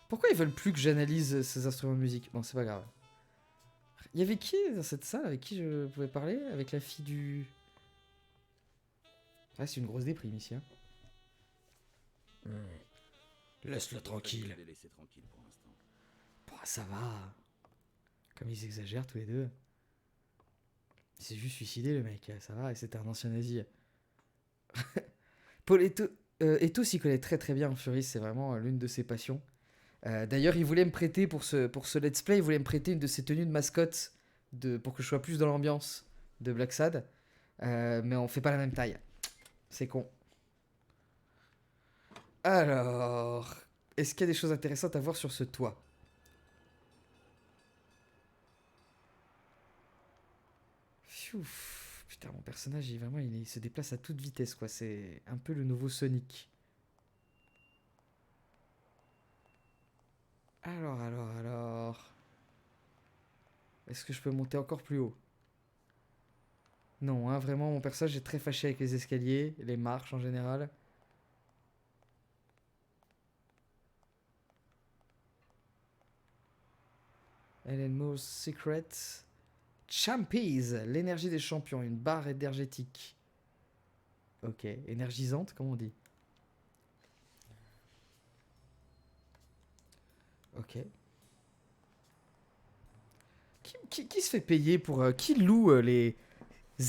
Pourquoi ils veulent plus que j'analyse ces instruments de musique? Bon, c'est pas grave. Il y avait qui dans cette salle avec qui je pouvais parler? Avec la fille du... Ah, c'est une grosse déprime ici, hein. Laisse-le tranquille. Je vais les laisser tranquille pour l'instant. Bah, ça va. Comme ils exagèrent tous les deux. Il s'est juste suicidé le mec, ça va, et c'était un ancien nazi. Paul Eto s'y connaît très très bien en Fury, c'est vraiment l'une de ses passions. D'ailleurs, il voulait me prêter pour ce let's play, il voulait me prêter une de ses tenues de mascotte pour que je sois plus dans l'ambiance de Blacksad. Mais on fait pas la même taille. C'est con. Alors, est-ce qu'il y a des choses intéressantes à voir sur ce toit? Pfiou, Putain, mon personnage, il se déplace à toute vitesse, quoi. C'est un peu le nouveau Sonic. Alors. Est-ce que je peux monter encore plus haut? Non, hein, vraiment, mon personnage est très fâché avec les escaliers, les marches en général. Ellen Moore's Secret. Champies, l'énergie des champions, une barre énergétique. Ok, énergisante, comment on dit? Ok. Qui se fait payer pour... qui loue les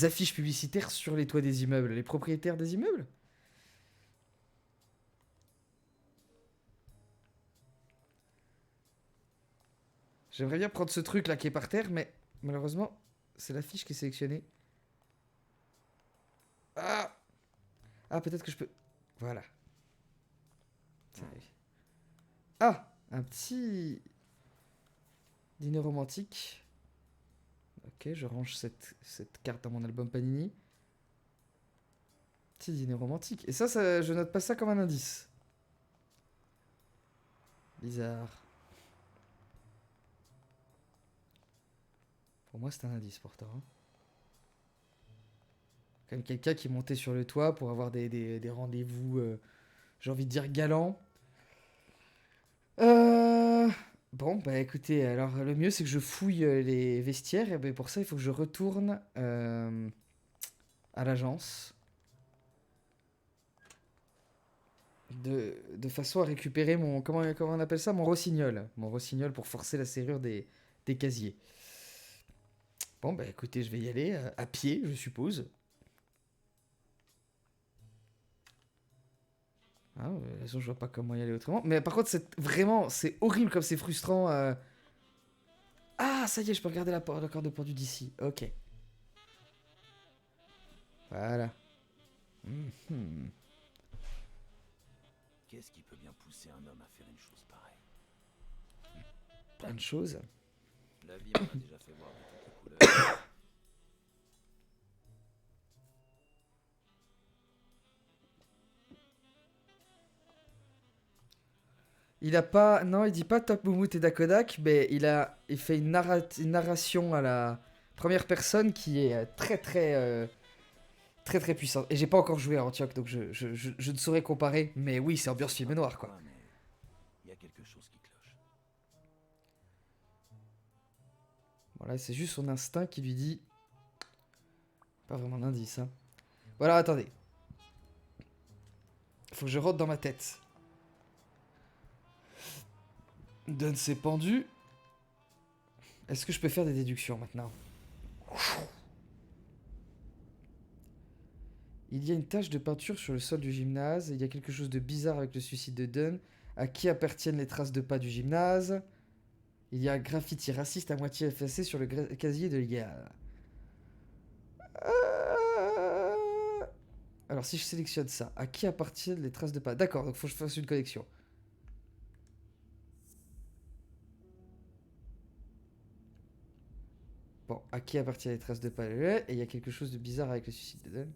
affiches publicitaires sur les toits des immeubles? Les propriétaires des immeubles? J'aimerais bien prendre ce truc là qui est par terre, mais malheureusement, c'est l'affiche qui est sélectionnée. Ah, ah, peut-être que je peux... Voilà. Ah, un petit dîner romantique. Ok, je range cette carte dans mon album Panini. Petit dîner romantique. Et ça, je note pas ça comme un indice. Bizarre. Pour moi, c'est un indice pourtant. Hein. Comme quelqu'un qui montait sur le toit pour avoir des rendez-vous, j'ai envie de dire galants. Bon, bah écoutez, alors le mieux c'est que je fouille les vestiaires. Et ben, pour ça, il faut que je retourne à l'agence. De façon à récupérer mon... Comment on appelle ça? Mon rossignol. Mon rossignol pour forcer la serrure des casiers. Bon, bah écoutez, je vais y aller à pied, je suppose. Ah, de toute façon, je vois pas comment y aller autrement. Mais par contre, c'est horrible comme c'est frustrant. Ah, ça y est, je peux regarder la corde de pendu d'ici. Ok. Voilà. Mhm. Qu'est-ce qui peut bien pousser un homme à faire une chose pareille? Plein de choses. La vie m'en a déjà fait voir de toutes les couleurs. Il a pas... Non, il dit pas Top Moumout et Dakodak, mais il fait une narration à la première personne qui est très très puissante. Et j'ai pas encore joué à Antioch, donc je ne saurais comparer. Mais oui, c'est ambiance film noir, quoi. Mais il y a quelque chose qui cloche. Voilà, c'est juste son instinct qui lui dit... Pas vraiment d'indice, hein. Voilà, attendez. Faut que je rentre dans ma tête. Dunn s'est pendu. Est-ce que je peux faire des déductions maintenant? Il y a une tache de peinture sur le sol du gymnase. Il y a quelque chose de bizarre avec le suicide de Dunn. À qui appartiennent les traces de pas du gymnase? Il y a un graffiti raciste à moitié effacé sur le casier de Légal. Alors si je sélectionne ça, à qui appartiennent les traces de pas? D'accord, donc faut que je fasse une connexion. Bon, à qui appartiennent les traces de pas? Et il y a quelque chose de bizarre avec le suicide de Dunn.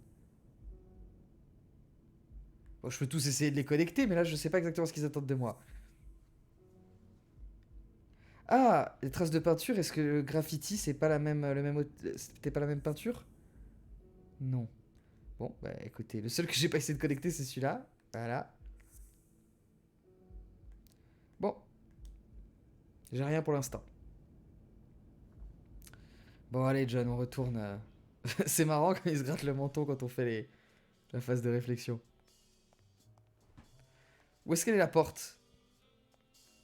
Bon, je peux tous essayer de les connecter, mais là je sais pas exactement ce qu'ils attendent de moi. Ah, les traces de peinture, est-ce que le graffiti c'est pas la même, c'était pas la même peinture? Non. Bon, bah écoutez, le seul que j'ai pas essayé de connecter c'est celui-là. Voilà. Bon. J'ai rien pour l'instant. Bon, allez, John, on retourne. C'est marrant quand il se gratte le menton quand on fait la phase de réflexion. Où est-ce qu'elle est la porte?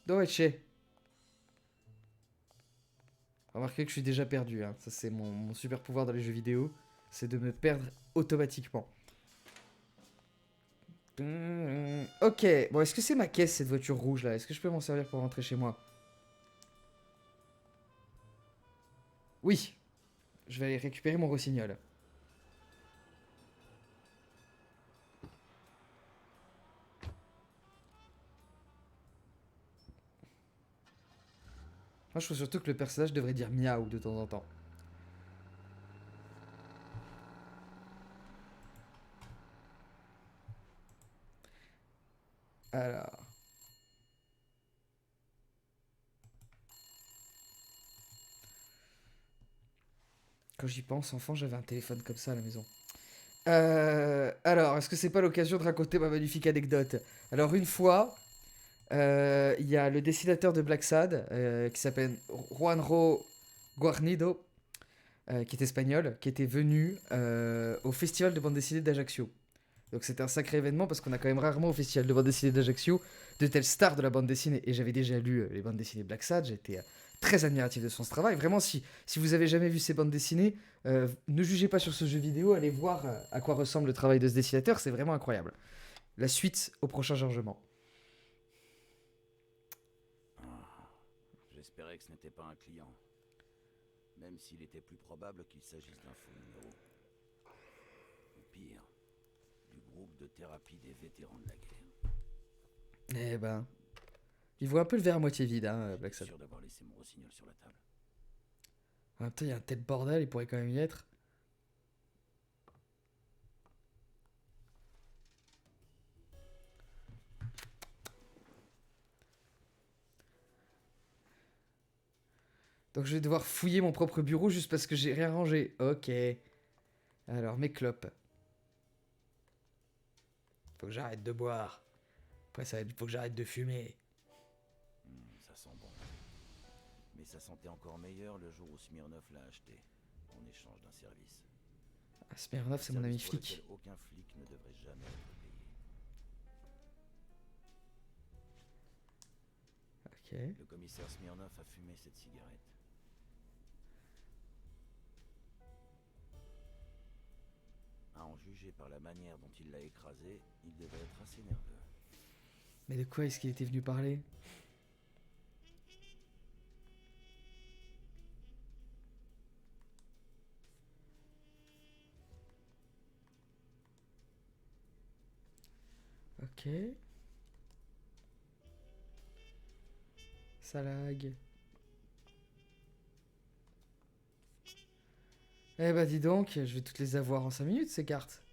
Dove? Remarquez que je suis déjà perdu. Hein. Ça, c'est mon super pouvoir dans les jeux vidéo. C'est de me perdre automatiquement. Ok. Bon, est-ce que c'est ma caisse, cette voiture rouge là? Est-ce que je peux m'en servir pour rentrer chez moi? Oui. Je vais aller récupérer mon rossignol. Moi, je trouve surtout que le personnage devrait dire miaou de temps en temps. Alors. Quand j'y pense, enfant, j'avais un téléphone comme ça à la maison. Alors, est-ce que c'est pas l'occasion de raconter ma magnifique anecdote? Alors, une fois, il y a le dessinateur de Black Sad, qui s'appelle Juanjo Guarnido, qui est espagnol, qui était venu au festival de bande dessinée d'Ajaccio. Donc c'était un sacré événement parce qu'on a quand même rarement au festival de bande dessinée d'Ajaccio de telles stars de la bande dessinée. Et j'avais déjà lu les bandes dessinées Black Sad, j'étais très admiratif de son travail. Vraiment, si vous avez jamais vu ces bandes dessinées, ne jugez pas sur ce jeu vidéo, allez voir à quoi ressemble le travail de ce dessinateur, c'est vraiment incroyable. La suite au prochain chargement. J'espérais que ce n'était pas un client. Même s'il était plus probable qu'il s'agisse d'un faux numéro. Ou pire, du groupe de thérapie des vétérans de la guerre. Eh ben, il voit un peu le verre à moitié vide, hein, Black Je Sad. suis sûr d'avoir laissé mon rossignol sur la table. En même temps, il y a un tel bordel, il pourrait quand même y être. Donc je vais devoir fouiller mon propre bureau juste parce que j'ai rien rangé. Ok. Alors, mes clopes. Faut que j'arrête de boire. Après, faut que j'arrête de fumer. Ça sent bon. Mais ça sentait encore meilleur le jour où Smirnov l'a acheté, en échange d'un service. Ah, Smirnov, c'est mon ami Service pour flic. lequel aucun flic ne devrait jamais être payé. Ok. Le commissaire Smirnov a fumé cette cigarette. À en juger par la manière dont il l'a écrasé, il devait être assez nerveux. Mais de quoi est-ce qu'il était venu parler? Ok. Ça lag. Eh bah dis donc, je vais toutes les avoir en 5 minutes ces cartes.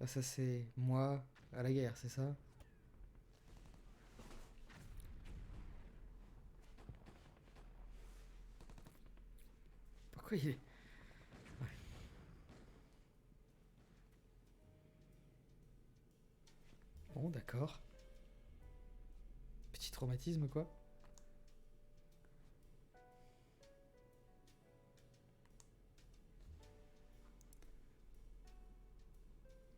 Ah, ça c'est moi à la guerre, c'est ça? Pourquoi il est... Ouais. Bon, d'accord. Petit traumatisme, quoi.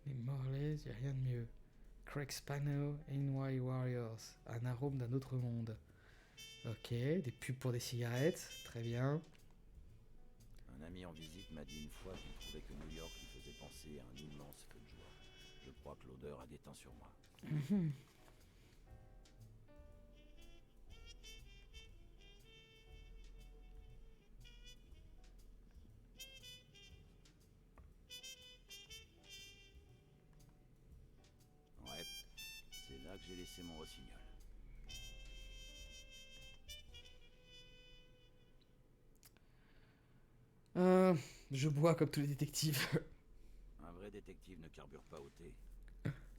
Les Morlays, y a rien de mieux. Craig Spano, NY Warriors. Un arôme d'un autre monde. Ok, des pubs pour des cigarettes. Très bien. Un ami en visite m'a dit une fois qu'il trouvait que New York lui faisait penser à un immense feu de joie. Je crois que l'odeur a déteint sur moi. Ouais, c'est là que j'ai laissé mon rossignol. Je bois comme tous les détectives. Un vrai détective ne carbure pas au thé.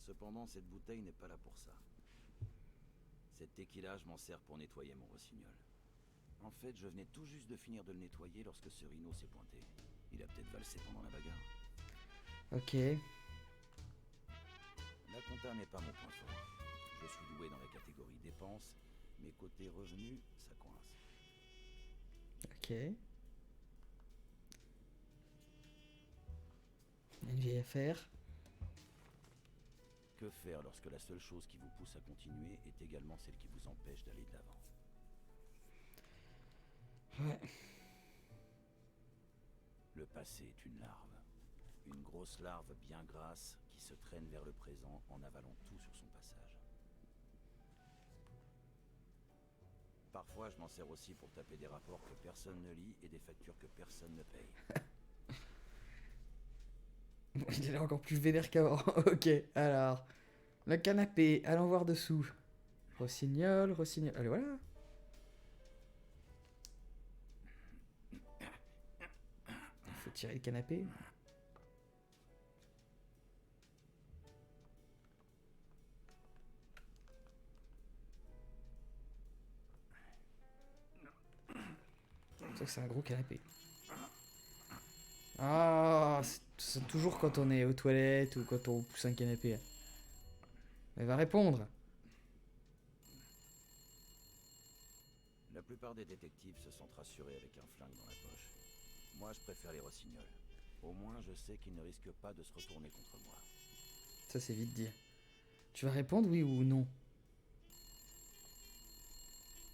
Cependant, cette bouteille n'est pas là pour ça. Cette tequila, je m'en sers pour nettoyer mon rossignol. En fait, je venais tout juste de finir de le nettoyer lorsque ce rhino s'est pointé. Il a peut-être valsé pendant la bagarre. Ok. La compta n'est pas mon point fort. Je suis doué dans la catégorie dépenses, mais côté revenus, ça coince. Ok. Une vieille affaire. Que faire lorsque la seule chose qui vous pousse à continuer est également celle qui vous empêche d'aller de l'avant? Ouais. Le passé est une larve. Une grosse larve bien grasse qui se traîne vers le présent en avalant tout sur son passage. Parfois, je m'en sers aussi pour taper des rapports que personne ne lit et des factures que personne ne paye. Il est encore plus vénère qu'avant. Ok, alors. Le canapé, allons voir dessous. Rossignol, rossignol. Allez, voilà. Il faut tirer le canapé. Ça, c'est un gros canapé. Ah, c'est toujours quand on est aux toilettes ou quand on pousse un canapé. Elle va répondre. La plupart des détectives se sentent rassurés avec un flingue dans la poche. Moi, je préfère les rossignols. Au moins, je sais qu'ils ne risquent pas de se retourner contre moi. Ça, c'est vite dit. Tu vas répondre oui ou non?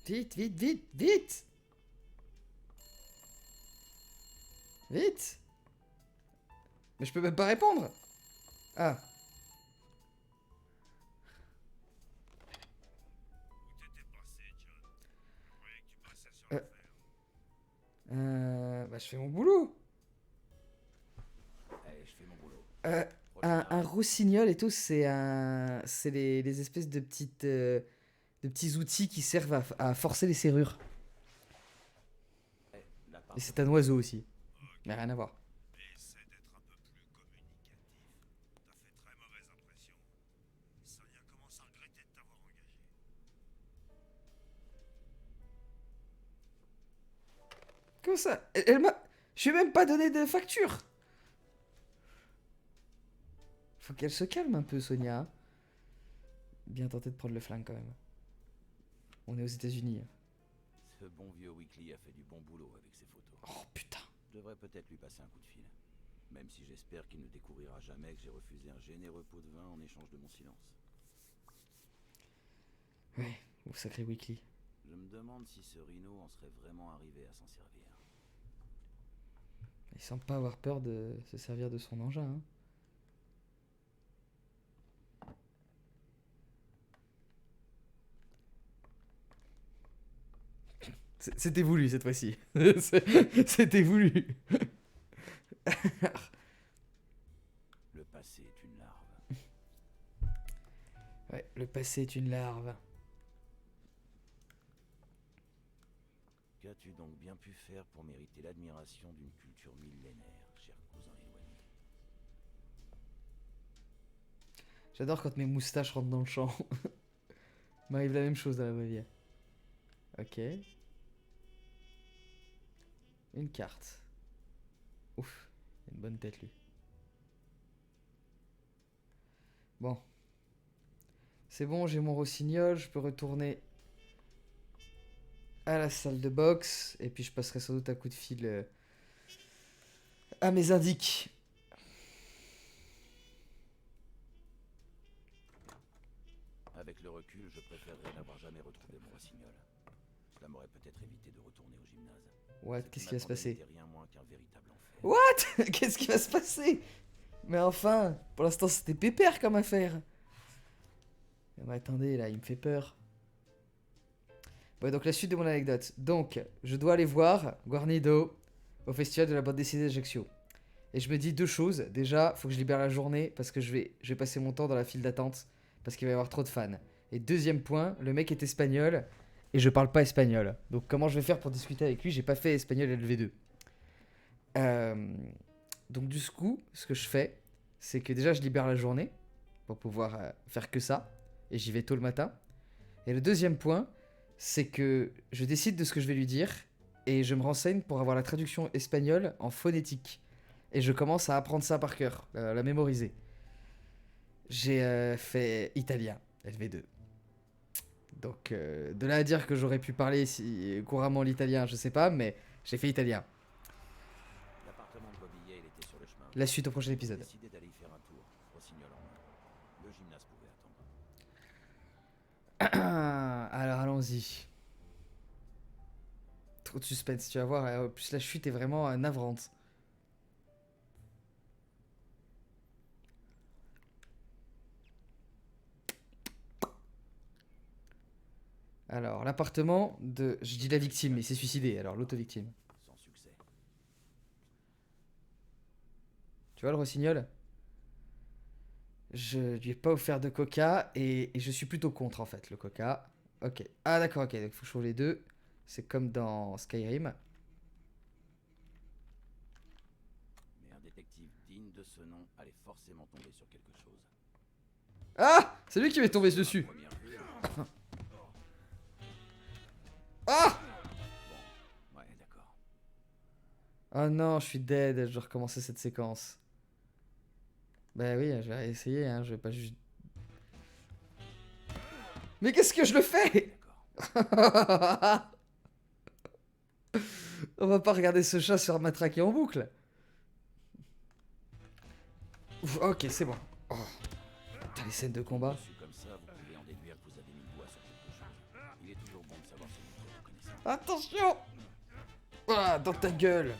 Vite, vite, vite, vite! Vite! Mais je peux même pas répondre! Ah. Bah, je fais mon boulot. Allez, je fais mon boulot. Un rossignol et tout, c'est les espèces de petits outils qui servent à forcer les serrures. Et c'est un oiseau aussi. Mais rien à voir. Essaie d'être un peu plus communicatif. T'as fait très mauvaise impression. Sonia commence à regretter de t'avoir engagé. Comment ça? Elle m'a... Je lui ai même pas donné de facture. Faut qu'elle se calme un peu, Sonia. Bien tenté de prendre le flingue quand même. On est aux États-Unis. Ce bon vieux Weekly a fait du bon boulot avec ses photos. Oh putain. Je devrais peut-être lui passer un coup de fil. Même si j'espère qu'il ne découvrira jamais que j'ai refusé un généreux pot de vin en échange de mon silence. Ouais, au sacré Weekly. Je me demande si ce Rhino en serait vraiment arrivé à s'en servir. Il semble pas avoir peur de se servir de son engin. Hein. C'était voulu cette fois-ci. C'était voulu. Le passé est une larve. Ouais, le passé est une larve. Qu'as-tu donc bien pu faire pour mériter l'admiration d'une culture millénaire, cher cousin éloigné? J'adore quand mes moustaches rentrent dans le champ. M'arrive la même chose dans la vraie vie. Ok. Une carte. Ouf, il a une bonne tête lui. Bon. C'est bon, j'ai mon rossignol, je peux retourner à la salle de boxe. Et puis je passerai sans doute un coup de fil à mes indices. Avec le recul, je préférerais n'avoir jamais retrouvé mon rossignol. Cela m'aurait peut-être évité de retourner au gymnase. What? Ce Qu'est-ce qui va se m'attendait passer? n'était rien moins qu'un véritable enfer. What? Qu'est-ce qui va se passer? Mais enfin, pour l'instant c'était pépère comme affaire. Mais attendez, là, il me fait peur. Bon, donc la suite de mon anecdote. Donc, je dois aller voir Guarnido au festival de la bande dessinée d'Ajaccio. Et je me dis deux choses. Déjà, faut que je libère la journée parce que je vais passer mon temps dans la file d'attente parce qu'il va y avoir trop de fans. Et deuxième point, le mec est espagnol et je parle pas espagnol. Donc comment je vais faire pour discuter avec lui? J'ai pas fait espagnol LV2. Donc du coup, ce que je fais, c'est que déjà je libère la journée pour pouvoir faire que ça. Et j'y vais tôt le matin. Et le deuxième point, c'est que je décide de ce que je vais lui dire et je me renseigne pour avoir la traduction espagnole en phonétique. Et je commence à apprendre ça par cœur, la mémoriser. J'ai fait italien, LV2. Donc, de là à dire que j'aurais pu parler couramment l'italien, je sais pas, mais j'ai fait italien. L'appartement de Bobby Yale était sur le chemin. La suite au prochain J'ai épisode. décidé d'aller y faire un tour, rossignol en main. Le gymnase pouvait attendre. Alors, allons-y. Trop de suspense, tu vas voir. En plus, la chute est vraiment navrante. Alors, l'appartement de... Je dis la victime, mais il s'est suicidé, alors l'auto-victime. Sans succès. Tu vois le rossignol? Je lui ai pas offert de coca et je suis plutôt contre en fait, le coca. Ok. Ah d'accord, ok, donc faut chauffer les deux. C'est comme dans Skyrim. Mais un détective digne de ce nom allait forcément tomber sur quelque chose. Ah! C'est lui qui m'est tombé dessus. Première vue, Ah! bon, ouais, d'accord. Oh non, je suis dead, je dois recommencer cette séquence. Bah oui, je vais essayer, hein, je vais pas juste... Mais qu'est-ce que je le fais? On va pas regarder ce chat se faire matraquer en boucle. Ouf, ok, c'est bon. Oh. Putain, les scènes de combat. Reçu comme ça, vous pouvez en déduire que vous avez mis le doigt sur quelque chose. Il est toujours bon de savoir se montrer reconnaissant. Attention! Ah, dans ta gueule!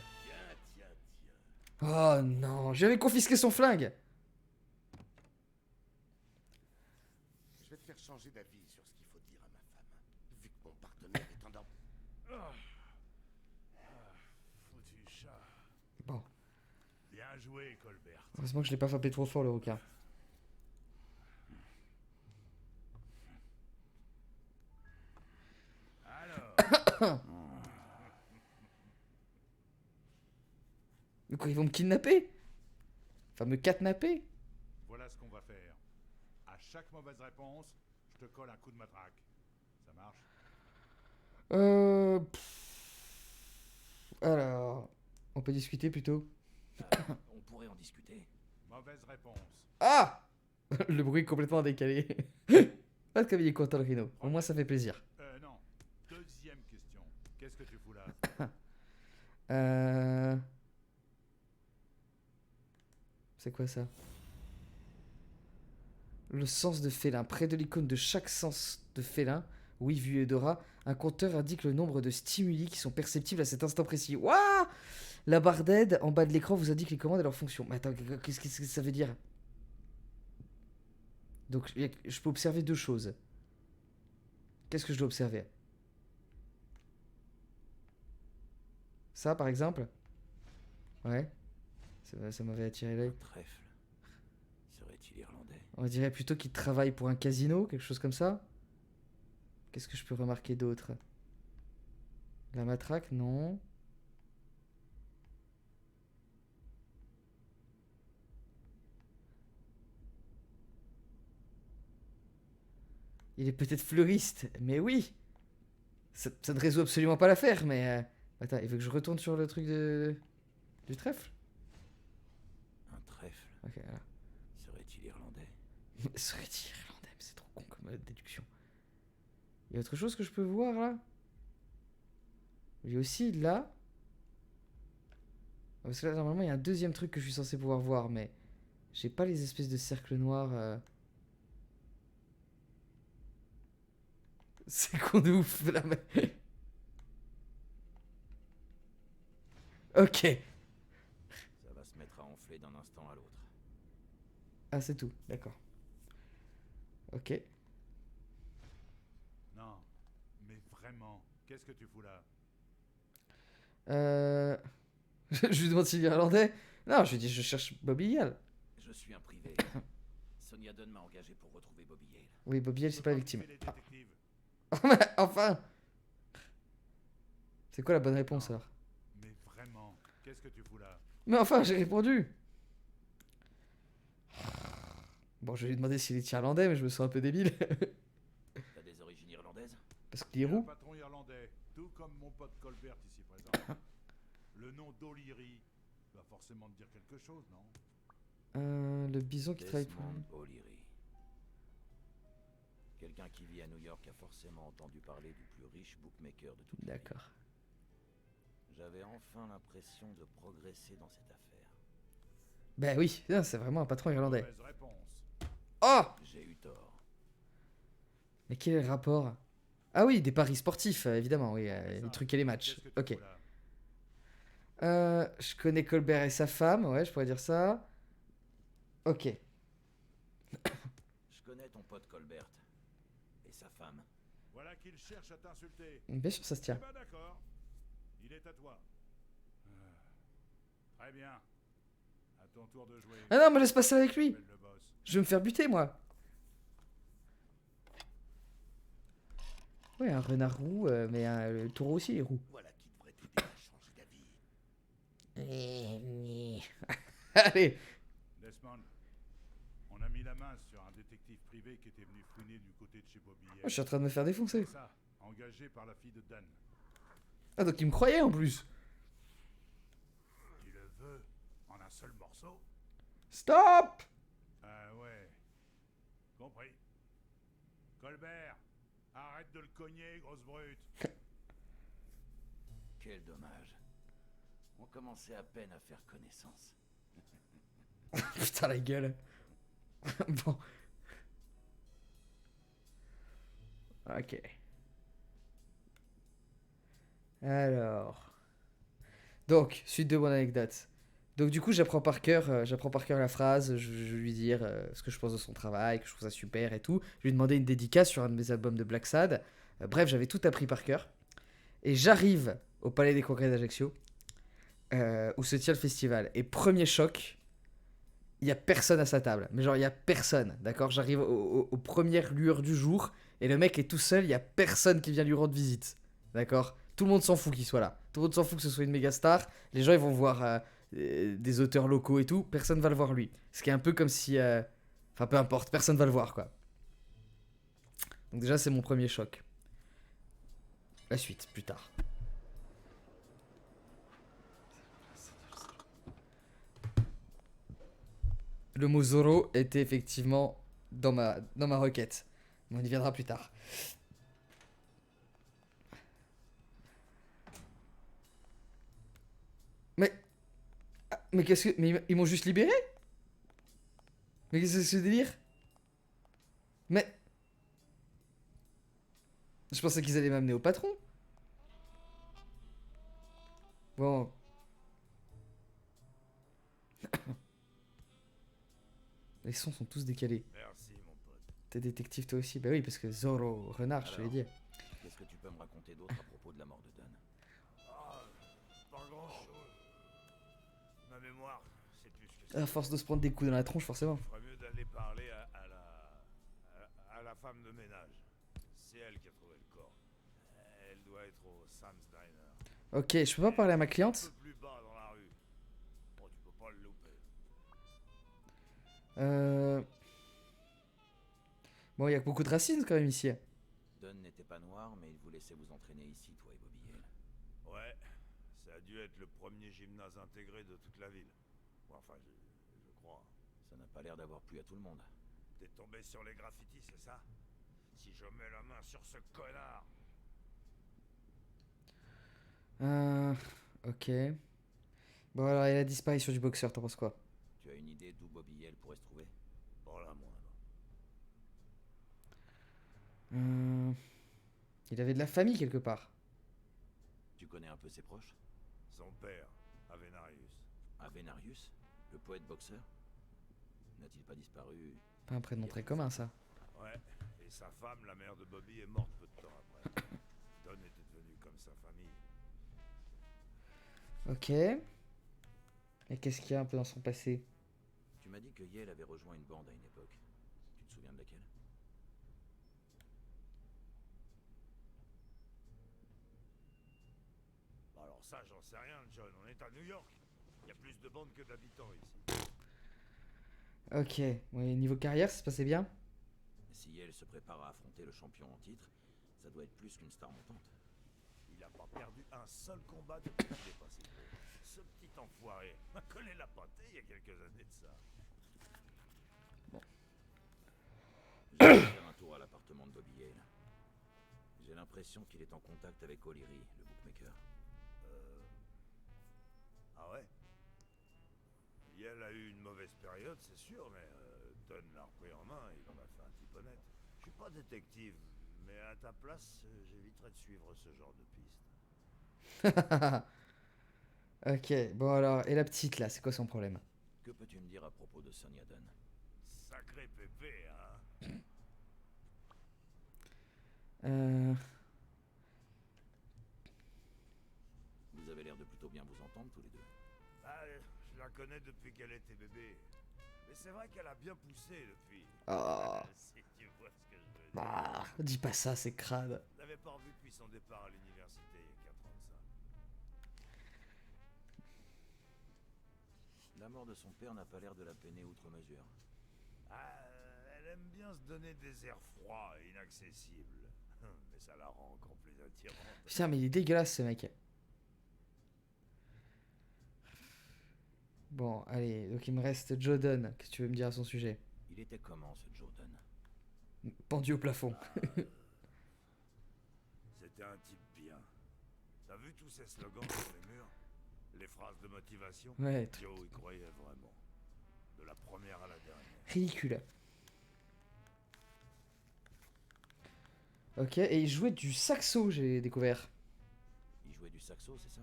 Oh non, j'avais confisqué son flingue! Je vais te faire changer d'avis sur ce qu'il faut dire à ma femme. Vu que mon partenaire est endormi. Foutu chat. Bon, Bien joué, Colbert. heureusement que je l'ai pas frappé trop fort le requin. Alors, Mais quoi, ils vont me kidnapper? Enfin, me catnapper? voilà ce qu'on va faire. À chaque mauvaise réponse, je te colle un coup de matraque. Ça marche? Alors... On peut discuter plutôt? On pourrait en discuter. Mauvaise réponse. Ah! Le bruit est complètement décalé. Pas de comme il est content le rhino. Au moins ça fait plaisir. Non. Deuxième question. Qu'est-ce que tu fous là? C'est quoi ça? Le sens de félin. Près de l'icône de chaque sens de félin, oui, vu et odorat, un compteur indique le nombre de stimuli qui sont perceptibles à cet instant précis. Waouh! La barre d'aide en bas de l'écran vous indique les commandes et leurs fonctions. Mais attends, qu'est-ce que ça veut dire? Donc, je peux observer deux choses. Qu'est-ce que je dois observer? Ça, par exemple? Ouais. Ça m'avait attiré l'œil. Un trèfle. Serait-il irlandais? On dirait plutôt qu'il travaille pour un casino, quelque chose comme ça. Qu'est-ce que je peux remarquer d'autre? La matraque, non. Il est peut-être fleuriste, mais oui. Ça ne résout absolument pas l'affaire, mais... Attends, il veut que je retourne sur le truc du trèfle? Un trèfle. Ok, voilà. Serait-il irlandais? Serait-il irlandais? Mais c'est trop con comme déduction. Il y a autre chose que je peux voir, là? Il y a aussi, là... Parce que là, normalement, il y a un deuxième truc que je suis censé pouvoir voir, mais... J'ai pas les espèces de cercles noirs... C'est con de ouf, là, mais... Ok. Ça va se mettre à enfler d'un instant à l'autre. Ah, c'est tout, d'accord. Ok. Non. Mais vraiment, qu'est-ce que tu fous là? Je lui demande s'il est irlandais. Non, je lui dis, je cherche Bobby Yale. Je suis un privé. Sonia Dunn m'a engagé pour retrouver Bobby Yale. Oui, Bobby Yale, c'est pas la victime. Les détectives. Mais enfin! C'est quoi la bonne réponse, alors? Mais vraiment, qu'est-ce que tu fous là? Mais enfin, j'ai répondu! Bon, je vais lui demander s'il est irlandais, mais je me sens un peu débile. T'as des origines irlandaises? Parce qu'il est Un roux. patron irlandais, tout comme mon pote Colbert ici présent. Le nom d'O'Leary doit forcément te dire quelque chose, non? Le bison qui travaille pour lui. Desmond O'Leary. Quelqu'un qui vit à New York a forcément entendu parler du plus riche bookmaker de toute la ville. D'accord. J'avais enfin l'impression de progresser dans cette affaire. Ben oui, non, c'est vraiment un patron irlandais. Mauvaise réponse. Oh! J'ai eu tort. Mais quel est le rapport? Ah oui, des paris sportifs, évidemment, oui, C'est les ça. trucs et les matchs. Qu'est-ce que tu Ok. fous là? Je connais Colbert et sa femme, ouais, je pourrais dire ça. Ok. Je connais ton pote Colbert. Et sa femme. Voilà qu'il cherche à t'insulter. Bien sûr, ça se Eh tient. ben d'accord. Il est à toi. Très bien. À ton tour de jouer. Ah non, mais laisse passer avec lui! Appelle le boss. Je vais me faire buter, moi! Ouais, un renard roux, mais le taureau aussi est roux. Voilà qui devrait t'aider à changer d'avis. Allez! Desmond, on a mis la main sur un détective privé qui était venu fouiner du côté de chez Bobby Yale. Je suis en train de me faire défoncer. C'est ça, engagé par la fille de Dan. Ah, donc il me croyait en plus! seul morceau? Stop! Ah ouais. Compris. Colbert, arrête de le cogner, grosse brute. Quel dommage. On commençait à peine à faire connaissance. Putain, la gueule. Bon. Ok. Alors. Donc, suite de mon anecdote. Donc, du coup, j'apprends par cœur la phrase. Je lui dis ce que je pense de son travail, que je trouve ça super et tout. Je lui ai demandé une dédicace sur un de mes albums de Black Sad. Bref, j'avais tout appris par cœur. Et j'arrive au Palais des Congrès d'Ajaccio, où se tient le festival. Et premier choc, il y a personne à sa table. Mais genre, il y a personne, d'accord? J'arrive aux premières lueurs du jour, et le mec est tout seul, il y a personne qui vient lui rendre visite. D'accord? Tout le monde s'en fout qu'il soit là. Tout le monde s'en fout que ce soit une méga star. Les gens, ils vont voir des auteurs locaux et tout. Personne va le voir lui. Ce qui est un peu comme si... Enfin, peu importe, personne va le voir, quoi. Donc déjà, c'est mon premier choc. La suite, plus tard. Le mot Zoro était effectivement dans ma requête. Mais on y viendra plus tard. Mais qu'est-ce que... Mais ils m'ont juste libéré? Mais qu'est-ce que c'est ce délire? Mais... Je pensais qu'ils allaient m'amener au patron. Bon. Les sons sont tous décalés. Merci, mon pote. T'es détective toi aussi? Bah oui, parce que Zoro, renard, je te l'ai dit. Qu'est-ce que tu peux me raconter d'autre à propos de la mort de Dunn? Ah, pas grand-chose. Ma mémoire, c'est plus que ça. À force de se prendre des coups dans la tronche, forcément. Il ferait mieux d'aller parler à la femme de ménage. C'est elle qui a trouvé le corps. Elle doit être au Sam's Diner. Ok, je peux pas parler à ma Un cliente? peu plus bas dans la rue. Bon, tu peux pas le louper. Bon, il y a beaucoup de racines quand même ici. Dunn n'était pas noir, mais il vous laissait vous entraîner ici, toi et Bobby Yale. Ouais, ça a dû être le premier gymnase intégré de toute la ville. Enfin, je crois. Ça n'a pas l'air d'avoir plu à tout le monde. T'es tombé sur les graffitis, c'est ça? Si je mets la main sur ce connard. Ok. Bon, alors, et la disparition du boxeur, t'en penses quoi? Tu as une idée d'où Bobby Yale pourrait se trouver? Pas la moindre. Il avait de la famille quelque part. Tu connais un peu ses proches? Son père, Avenarius. Avenarius, le poète boxeur? N'a-t-il pas disparu? Pas un prénom très commun, ça. Ouais, et sa femme, la mère de Bobby, est morte peu de temps après. Don était devenu comme sa famille. Ok. Et qu'est-ce qu'il y a un peu dans son passé? Tu m'as dit que Yale avait rejoint une bande à une époque. Tu te souviens de laquelle? Alors ça, j'en sais rien, John. On est à New York. Il y a plus de bandes que d'habitants ici. Ok. Ouais, niveau carrière, ça se passait bien? Si Yale se prépare à affronter le champion en titre, ça doit être plus qu'une star montante. Il a pas perdu un seul combat depuis qu'il est passé pro. Ce petit enfoiré m'a collé la pâtée il y a quelques années de ça. Je vais faire un tour à l'appartement de Bobby Yale. J'ai l'impression qu'il est en contact avec O'Leary, le bookmaker. Ah ouais? Yale a eu une mauvaise période, c'est sûr, mais Dunn l'a repris en main et il en a fait un type honnête. Je suis pas détective, mais à ta place, j'éviterais de suivre ce genre de piste. Ok. Bon, alors, et la petite là, c'est quoi son problème? Que peux-tu me dire à propos de Sonia Dunn? Sacré pépé, hein? Vous avez l'air de plutôt bien vous entendre tous les deux. Ah, je la connais depuis qu'elle était bébé. Mais c'est vrai qu'elle a bien poussé depuis. Oh. Si tu vois ce que je veux dire. Bah, dis pas ça, c'est crade. Je l'avais pas revu depuis son départ à l'université il y a 4 ans de ça. La mort de son père n'a pas l'air de la peiner outre mesure. Ah, elle aime bien se donner des airs froids et inaccessibles. Mais ça la rend encore plus attirante. Putain, mais il est dégueulasse ce mec. Bon, allez, donc il me reste Jordan. Qu'est-ce que tu veux me dire à son sujet? Il était comment, ce Jordan? Pendu au plafond. C'était un type bien. T'as vu tous ces slogans sur les murs? Les phrases de motivation? Ouais, Joe y croyait vraiment. De la première à la dernière. ridicule. Ok, et il jouait du saxo, j'ai découvert. Il jouait du saxo, c'est ça?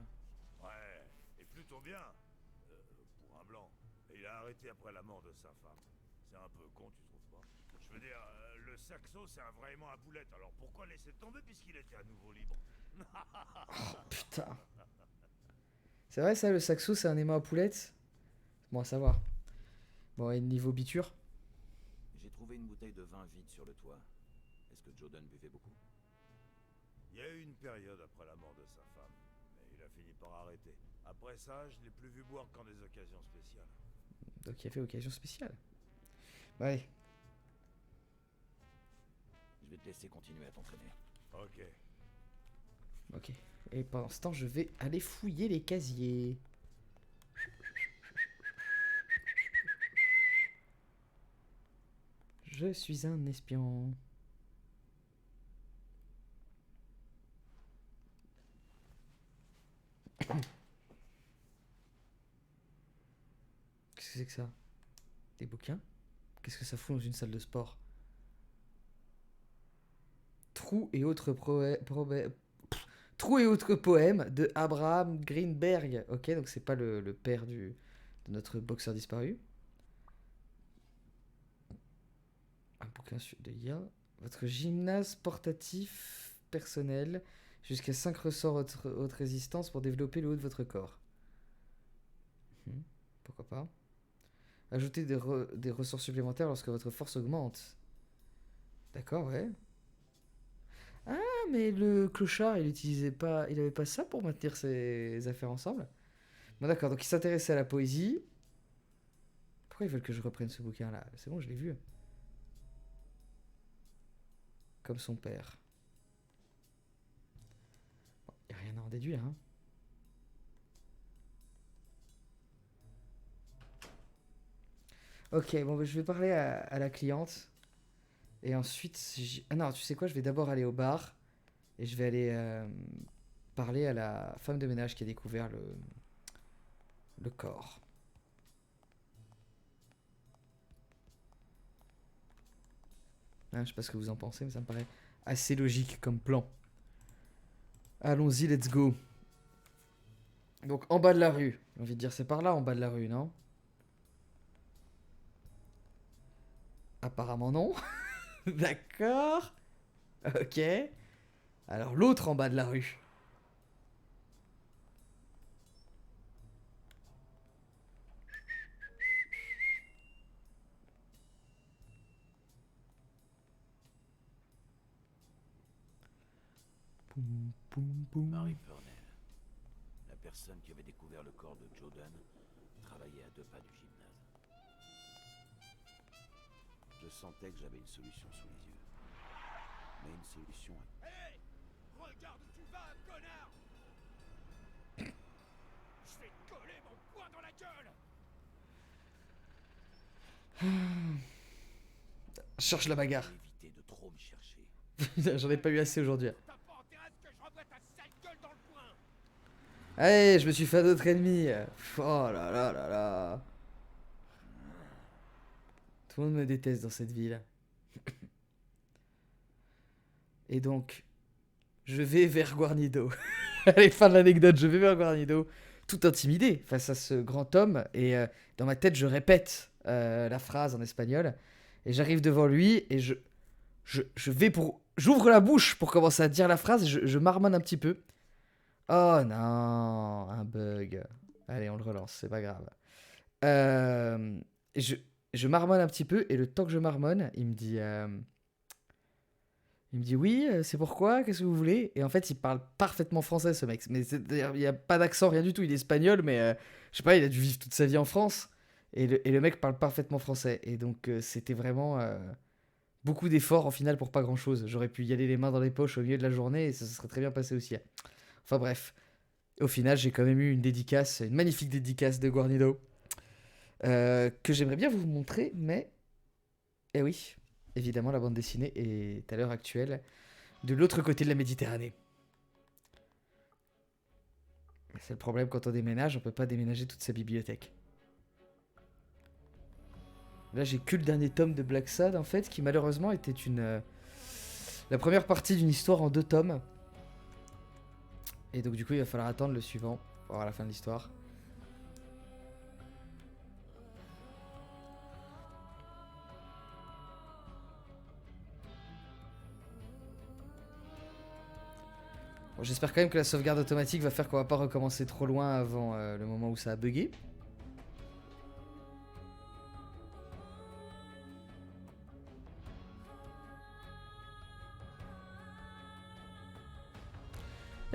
Ouais, et plutôt bien. Pour un blanc. Et il a arrêté après la mort de sa femme. C'est un peu con, tu trouves pas? Je veux dire, le saxo, c'est vraiment à boulette. Alors pourquoi laisser tomber puisqu'il était à nouveau libre? Putain. C'est vrai ça, le saxo, c'est un aimant à poulette? Bon, à savoir. Bon, et niveau biture? J'ai trouvé une bouteille de vin vide sur le toit. Est-ce que Jordan buvait beaucoup? Il y a eu une période après la mort de sa femme, mais il a fini par arrêter. Après ça, je l'ai plus vu boire qu'en des occasions spéciales. Donc il a fait occasion spéciale. Ouais. Je vais te laisser continuer à t'entraîner. Ok. Ok. Et pendant ce temps, je vais aller fouiller les casiers. Je suis un espion. Qu'est-ce que c'est que ça? Des bouquins? Qu'est-ce que ça fout dans une salle de sport? Trous et autres Trous et autres poèmes de Abraham Greenberg. Ok, donc c'est pas le père de notre boxeur disparu. Un bouquin de Yale. Votre gymnase portatif personnel. Jusqu'à 5 ressorts haute résistance pour développer le haut de votre corps. Pourquoi pas. Ajoutez des ressorts supplémentaires lorsque votre force augmente. D'accord, ouais. Ah, mais le clochard, il avait pas ça pour maintenir ses affaires ensemble. Bon, d'accord, donc il s'intéressait à la poésie. Pourquoi ils veulent que je reprenne ce bouquin-là? C'est bon, je l'ai vu. Comme son père. Bon, y a rien à en déduire, hein. Ok, bon, bah, je vais parler à la cliente. Et ensuite, ah non, tu sais quoi, je vais d'abord aller au bar. Et je vais aller parler à la femme de ménage qui a découvert le corps. Hein, je sais pas ce que vous en pensez, mais ça me paraît assez logique comme plan. Allons-y, let's go. Donc, en bas de la rue. J'ai envie de dire, c'est par là, en bas de la rue, non? Apparemment non. D'accord. Ok. Alors l'autre en bas de la rue. Poum, poum, poum. Mary Purnell, la personne qui avait découvert le corps de Jordan, travaillait à 2 pas du gymnase. Je sentais que j'avais une solution sous les yeux. Mais une solution... Hé! Regarde où tu vas, connard! Je vais te coller mon poing dans la gueule! Cherche la bagarre. Éviter de trop me chercher. J'en ai pas eu assez aujourd'hui. T'as pas intérêt à ce que je revoie ta sale gueule dans le poing! Allez, je me suis fait un autre ennemi. Oh là là là là. Tout le monde me déteste dans cette ville. Et donc, je vais vers Guarnido. Allez, fin de l'anecdote, je vais vers Guarnido, tout intimidé face à ce grand homme. Et dans ma tête, je répète la phrase en espagnol. Et j'arrive devant lui et je vais pour... J'ouvre la bouche pour commencer à dire la phrase et je marmonne un petit peu. Oh non, un bug. Allez, on le relance, c'est pas grave. Je marmonne un petit peu et le temps que je marmonne, il me dit oui, c'est pourquoi, qu'est-ce que vous voulez? Et en fait, il parle parfaitement français, ce mec. Mais il n'y a pas d'accent, rien du tout. Il est espagnol, mais je sais pas, il a dû vivre toute sa vie en France. Et le mec parle parfaitement français. Et donc, c'était vraiment beaucoup d'efforts en finale pour pas grand-chose. J'aurais pu y aller les mains dans les poches au milieu de la journée et ça se serait très bien passé aussi. Enfin bref. Au final, j'ai quand même eu une dédicace, une magnifique dédicace de Guarnido. que j'aimerais bien vous montrer, mais... Eh oui, évidemment, la bande dessinée est à l'heure actuelle de l'autre côté de la Méditerranée. C'est le problème quand on déménage, on peut pas déménager toute sa bibliothèque. Là, j'ai que le dernier tome de Black Sad, en fait, qui malheureusement était la première partie d'une histoire en 2 tomes. Et donc, du coup, il va falloir attendre le suivant pour voir la fin de l'histoire. Bon, j'espère quand même que la sauvegarde automatique va faire qu'on va pas recommencer trop loin avant le moment où ça a bugué.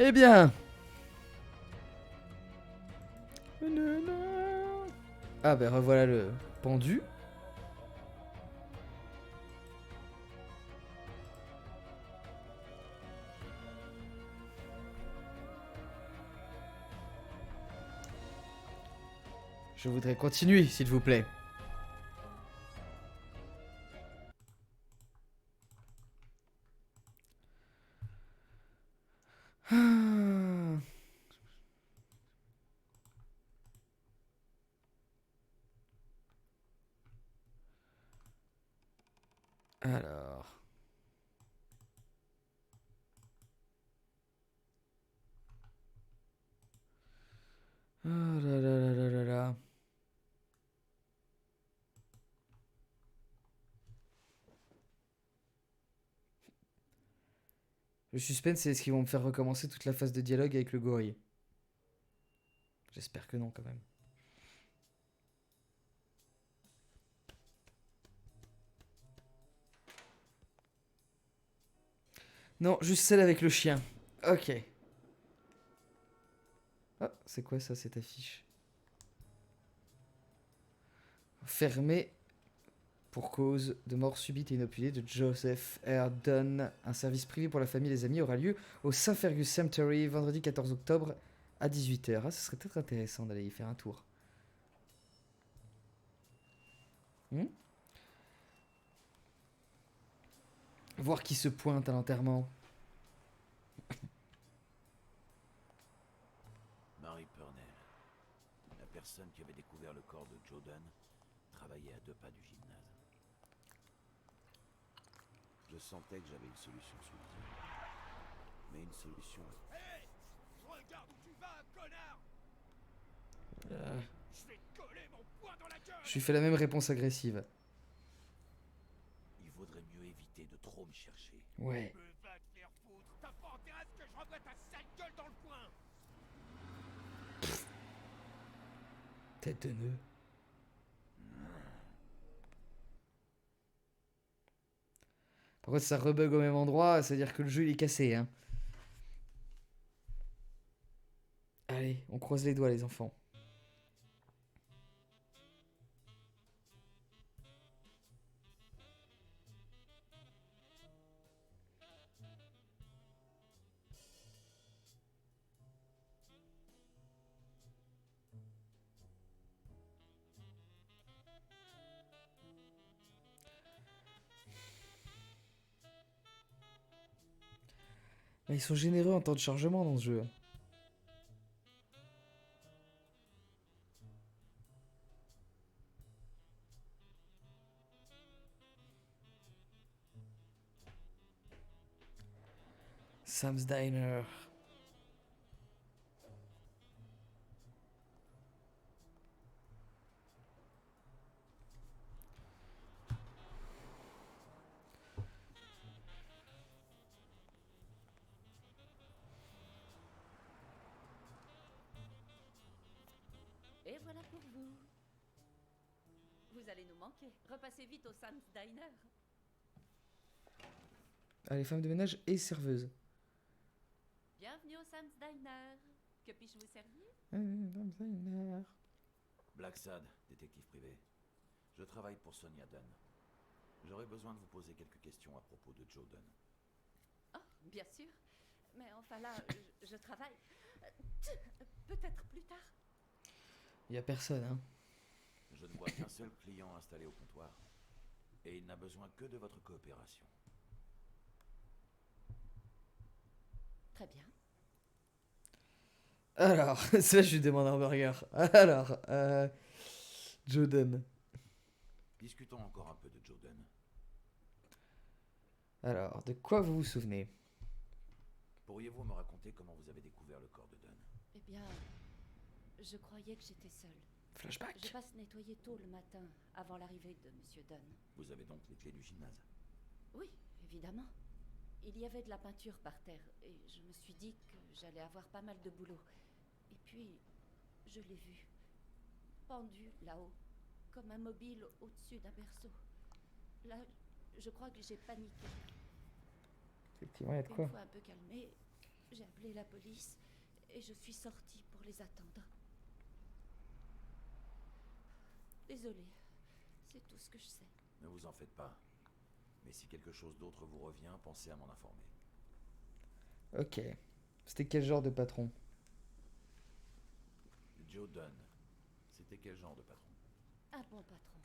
Eh bien. Ah ben revoilà le pendu. Je voudrais continuer, s'il vous plaît. Ah. Alors. Oh là là là là là là. Le suspense, c'est est-ce qu'ils vont me faire recommencer toute la phase de dialogue avec le gorille? J'espère que non, quand même. Non, juste celle avec le chien. Ok. Ah, c'est quoi ça, cette affiche? Fermé pour cause de mort subite et inopinée de Joseph R. Dunn. Un service privé pour la famille et les amis aura lieu au St. Fergus Cemetery vendredi 14 octobre à 18h. Ah, ce serait peut-être intéressant d'aller y faire un tour. Voir qui se pointe à l'enterrement. Mary Purnell, la personne qui avait découvert le corps de Joe Dunn, travaillait à 2 pas du gymnase. Je sentais que j'avais une solution sous les yeux. Mais une solution... Hé! Regarde où tu vas, connard! Je vais te coller mon poing dans la gueule! Je lui fais la même réponse agressive. Il vaudrait mieux éviter de trop me chercher. Ouais. Va te faire foutre! T'as pas intérêt à ce que je revoie ta sale gueule dans le coin! Tête de nœud. Par contre, ça rebug au même endroit, c'est-à-dire que le jeu il est cassé, hein. Allez, on croise les doigts, les enfants. Ah, ils sont généreux en temps de chargement dans ce jeu. Sam's Diner. Et voilà pour vous. Vous allez nous manquer. Repassez vite au Sam's Diner. Allez, femme de ménage et serveuse. Bienvenue au Sam's Diner. Que puis-je vous servir? Sam's Diner. Black Sad, détective privé. Je travaille pour Sonia Dunn. J'aurais besoin de vous poser quelques questions à propos de Joe Dunn. Oh, bien sûr. Mais enfin là, je travaille. Peut-être plus tard. Y a personne, hein. Je ne vois qu'un seul client installé au comptoir. Et il n'a besoin que de votre coopération. Très bien. Alors, ça, je lui demande un burger. Alors, Jordan. Discutons encore un peu de Joe Dunn. Alors, de quoi vous vous souvenez? Pourriez-vous me raconter comment vous avez découvert le corps de Dunn? Eh bien, je croyais que j'étais seule. Je Flashback. passe nettoyer tôt le matin, avant l'arrivée de Monsieur Dunn. Vous avez donc les clés du gymnase. Oui, évidemment. Il y avait de la peinture par terre, et je me suis dit que j'allais avoir pas mal de boulot. Et puis, je l'ai vu, pendu là-haut, comme un mobile au-dessus d'un berceau. Là, je crois que j'ai paniqué. Effectivement, il y a de Une quoi. fois un peu calmée, j'ai appelé la police, et je suis sortie pour les attendre. Désolée, c'est tout ce que je sais. Ne vous en faites pas. Mais si quelque chose d'autre vous revient, pensez à m'en informer. Ok. C'était quel genre de patron? Joe Dunn, c'était quel genre de patron? Un bon patron.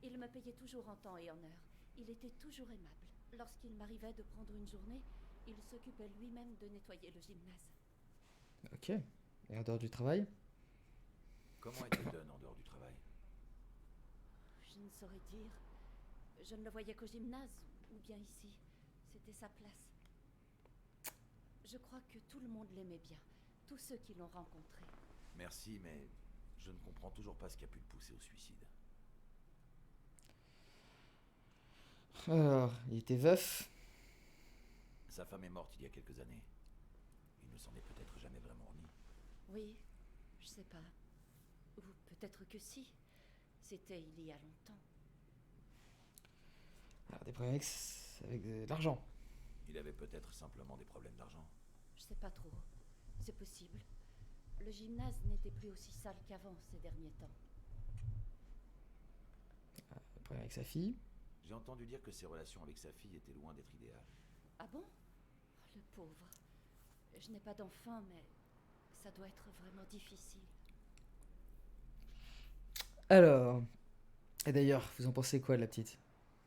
Il me payait toujours en temps et en heure. Il était toujours aimable. Lorsqu'il m'arrivait de prendre une journée, il s'occupait lui-même de nettoyer le gymnase. Ok. Et en dehors du travail? Comment était Dunn en dehors du travail? Je ne saurais dire. Je ne le voyais qu'au gymnase, ou bien ici. C'était sa place. Je crois que tout le monde l'aimait bien. Tous ceux qui l'ont rencontré. Merci, mais je ne comprends toujours pas ce qui a pu le pousser au suicide. Alors, il était veuf. Sa femme est morte il y a quelques années. Il ne s'en est peut-être jamais vraiment remis. Oui, je sais pas. Ou peut-être que si. C'était il y a longtemps. Alors, des problèmes avec de l'argent. Il avait peut-être simplement des problèmes d'argent. Je sais pas trop. C'est possible. Le gymnase n'était plus aussi sale qu'avant ces derniers temps. Des problèmes avec sa fille. J'ai entendu dire que ses relations avec sa fille étaient loin d'être idéales. Ah bon? Le pauvre. Je n'ai pas d'enfant, mais ça doit être vraiment difficile. Alors. Et d'ailleurs, vous en pensez quoi de la petite?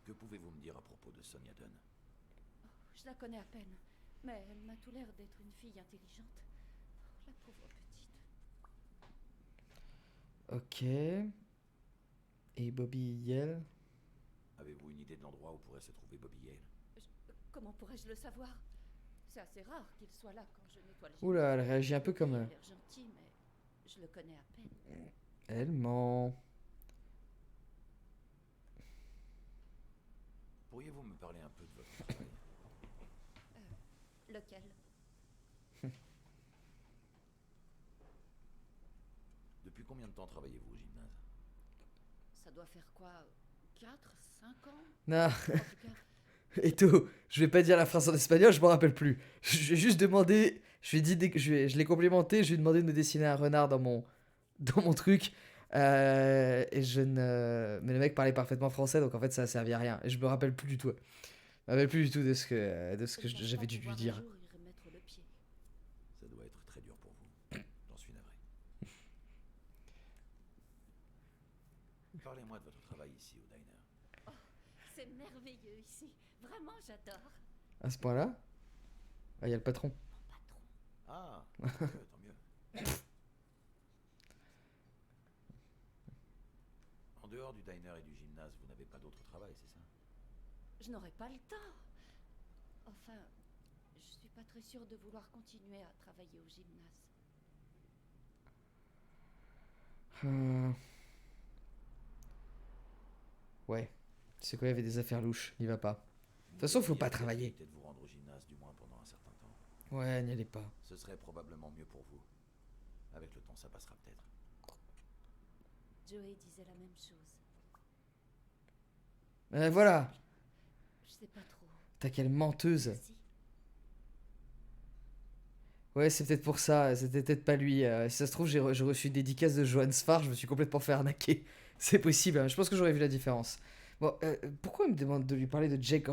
Que pouvez-vous me dire à propos de Sonia Dunn? Je la connais à peine, mais elle m'a tout l'air d'être une fille intelligente. La pauvre petite. Ok. Et Bobby Yale? Avez-vous une idée de l'endroit où pourrait se trouver Bobby Yale? Comment pourrais-je le savoir? C'est assez rare qu'il soit là quand je nettoie le gymnase. Oula, elle réagit un peu comme... Il a l'air gentil, mais je le connais à peine. Elle ment. Pourriez-vous me parler un peu de votre travail? Lequel? Depuis combien de temps travaillez-vous au gymnase? Ça doit faire quoi? 4, 5 ans? Non. En tout cas, Eto, je vais pas dire la phrase en espagnol, je m'en rappelle plus. Je vais juste demander, je lui ai dit, je l'ai complimenté, je lui ai demandé de me dessiner un renard dans mon truc. Et je ne... Mais le mec parlait parfaitement français, donc en fait ça a servi à rien. Et je me rappelle plus du tout. Je me rappelle plus du tout de ce que je pense j'avais pas dû lui pouvoir dire. un jour y remettre le pied. Ça doit être très dur pour vous. J'en suis navré. Parlez-moi de votre travail ici au diner. C'est merveilleux ici. Vraiment, j'adore. À ce point-là? Ah, il y a le patron. Mon patron. Ah, tant mieux, tant mieux. En dehors du diner et du gymnase, vous n'avez pas d'autre travail, c'est ça? Je n'aurai pas le temps. Enfin, je suis pas très sûre de vouloir continuer à travailler au gymnase. Ouais. C'est quoi, il y avait des affaires louches, il va pas. De toute façon, faut pas travailler. De vous rendre au gymnase, du moins pendant un certain temps. Ouais, n'y allez pas. Ce serait probablement mieux pour vous. Avec le temps, ça passera peut-être. Joey disait la même chose. Voilà. Je sais pas trop. T'as quelle menteuse. Si. Ouais, c'est peut-être pour ça. C'était peut-être pas lui. Si ça se trouve, j'ai reçu une dédicace de Johan Sfar. Je me suis complètement fait arnaquer. C'est possible. Hein. Je pense que j'aurais vu la différence. Bon, pourquoi il me demande de lui parler de Jake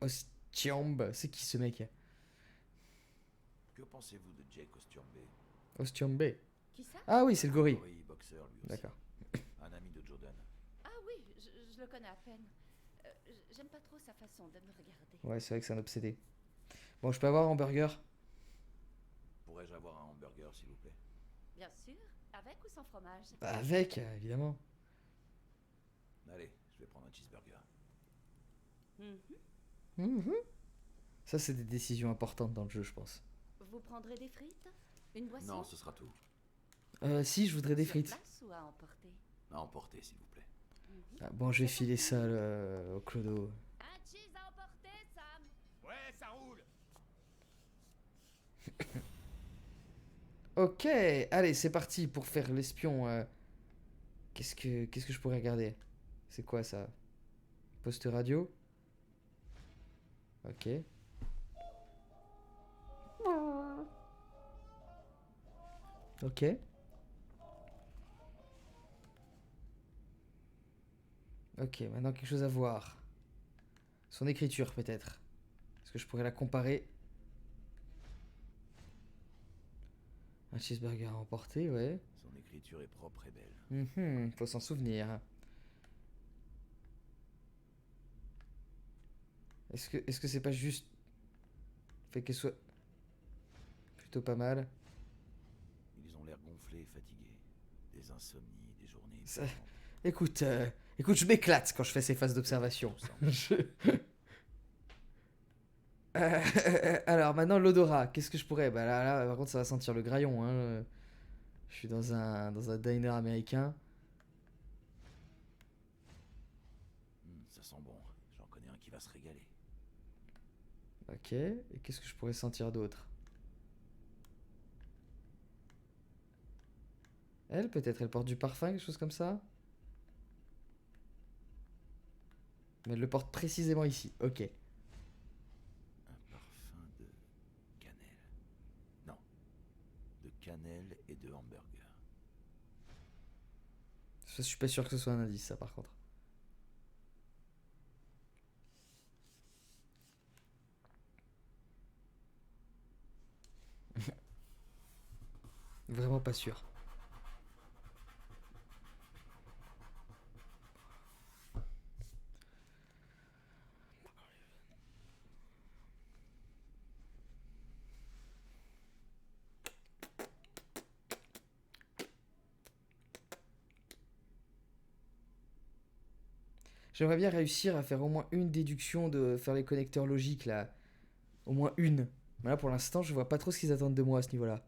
Ostiombe? C'est qui ce mec? Que pensez-vous de Jake Ostiombe? Ostiombe. Qui ça? Ah oui, c'est le gorille. Boxeur, lui aussi. D'accord. Un ami de Jordan. Ah oui, je le connais à peine. J'aime pas trop sa façon de me regarder. Ouais, c'est vrai que c'est un obsédé. Bon, je peux avoir un hamburger? Pourrais-je avoir un hamburger, s'il vous plaît? Bien sûr, avec ou sans fromage? Bah, avec, évidemment. Allez, je vais prendre un cheeseburger. Mhm. Mhm. Ça, c'est des décisions importantes dans le jeu, je pense. Vous prendrez des frites? Une boisson? Non, ce sera tout. Si, je voudrais des Sur frites. place ou à emporter? À emporter, s'il vous plaît. Mhm. Ah, bon, je vais filer ça au clodo. Un cheese à emporter, Sam! Ouais, ça roule. Ok, allez, c'est parti pour faire l'espion. Qu'est-ce que je pourrais regarder? C'est quoi ça? Poste radio? Ok. Ok. Ok, maintenant quelque chose à voir. Son écriture peut-être. Est-ce que je pourrais la comparer? Un cheeseburger à emporter, ouais. Son écriture est propre et belle. Faut s'en souvenir. Est-ce que c'est pas juste fait qu'elle soit plutôt pas mal? Ils ont l'air gonflés et fatigués. Des insomnies, des journées Ça- épuisantes. Écoute, je m'éclate quand je fais ces phases d'observation. Tout semble Je- Alors maintenant l'odorat, qu'est-ce que je pourrais? Bah là, par contre ça va sentir le graillon, hein. Je suis dans un diner américain. Ça sent bon. J'en connais un qui va se régaler. Ok, et qu'est-ce que je pourrais sentir d'autre? Elle, peut-être, elle porte du parfum, quelque chose comme ça? Mais elle le porte précisément ici, ok. Un parfum de cannelle. Non. De cannelle et de hamburger. Je suis pas sûr que ce soit un indice, ça, par contre. Vraiment pas sûr. J'aimerais bien réussir à faire au moins une déduction de faire les connecteurs logiques là. Au moins une. Mais là pour l'instant je vois pas trop ce qu'ils attendent de moi à ce niveau-là.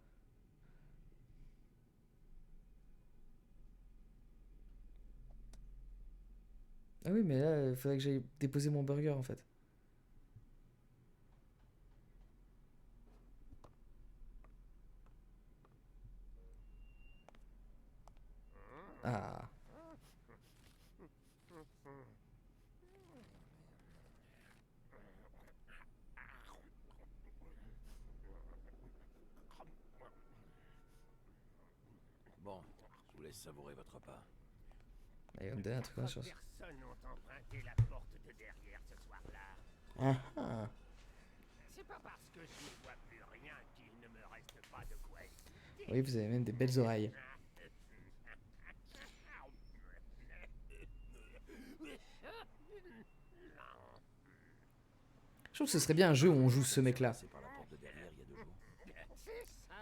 Ah oui mais là il faudrait que j'aille déposer mon burger en fait. Ah. Bon, je vous laisse savourer votre repas. Il va me donner un truc comme ça. Personne n'ont emprunté la porte de derrière ce soir-là. Ah ah. C'est pas parce que je ne vois plus rien qu'il ne me reste pas de quoi expliquer. Oui vous avez même des belles oreilles. Je trouve que ce serait bien un jeu où on joue ce mec-là. Passé par la porte de derrière il y a 2 jours. C'est ça.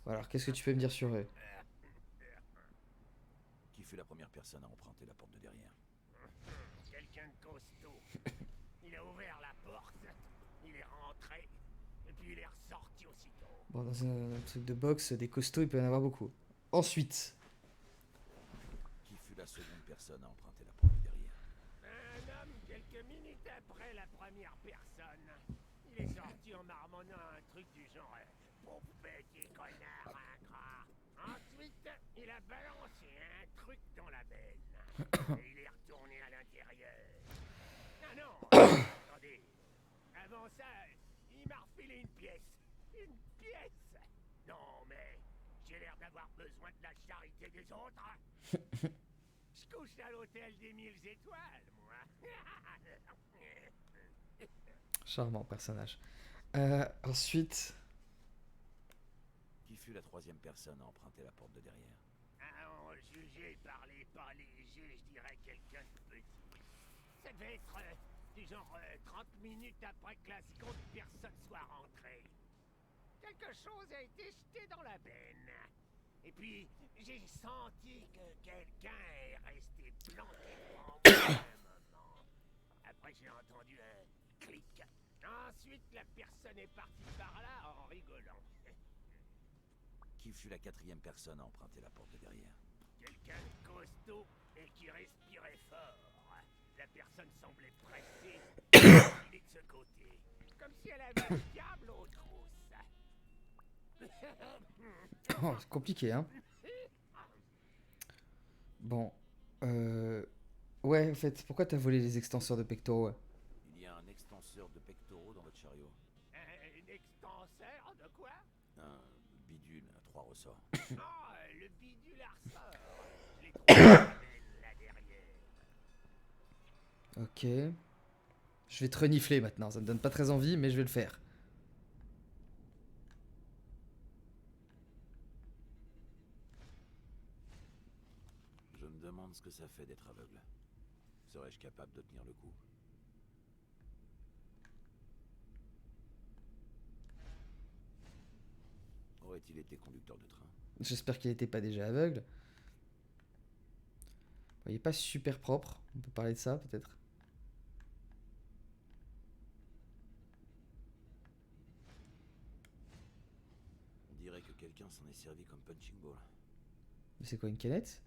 Alors qu'est-ce que tu peux me dire sur eux? Qui fut la première personne à emprunter la porte de derrière? Quelqu'un de costaud. Il a ouvert la porte, il est rentré, et puis il est ressorti aussitôt. Bon dans un truc de boxe, des costauds il peut y en avoir beaucoup. Ensuite. Qui fut la seconde personne à emprunter la porte de derrière? Un homme, quelques minutes après la première personne. Il est sorti en marmonnant un truc du genre pauvre petit connard ingrat. Ensuite, il a balancé un truc dans la benne. Et il est retourné à l'intérieur. Ah non, attendez. Avant ça, il m'a refilé une pièce. Une pièce. Non, mais j'ai l'air d'avoir besoin de la charité des autres. Je couche à l'hôtel des 1000 étoiles, moi. Charmant personnage. Ensuite. Qui fut la troisième personne à emprunter la porte de derrière? Ah, on le juger par les pas légers, je dirais quelqu'un de petit. Ça devait être du genre 30 minutes après que la seconde personne soit rentrée. Quelque chose a été jeté dans la benne. Et puis, j'ai senti que quelqu'un est resté planté devant moi un moment. Après, j'ai entendu un clic. Ensuite, la personne est partie par là en rigolant. Qui fut la quatrième personne à emprunter la porte de derrière? Quelqu'un de costaud et qui respirait fort. La personne semblait pressée il est de ce côté. Comme si elle avait le diable aux trousses. Oh, c'est compliqué, hein. Bon. Ouais, en fait, pourquoi t'as volé les extenseurs de pectoraux? Il y a un extenseur de pectoraux dans votre chariot. Un extenseur de quoi? Un bidule à 3 ressorts. Ah, le bidule à ressort. Je l'ai trouvé dans la benne, là derrière. Ok. Je vais te renifler maintenant. Ça me donne pas très envie, mais je vais le faire. Je me demande ce que ça fait d'être aveugle. Serais-je capable de tenir le coup? Aurait-il été conducteur de train? J'espère qu'il était pas déjà aveugle. Bon, il est pas super propre. On peut parler de ça, peut-être. On dirait que quelqu'un s'en est servi comme punching ball. Mais c'est quoi, une canette?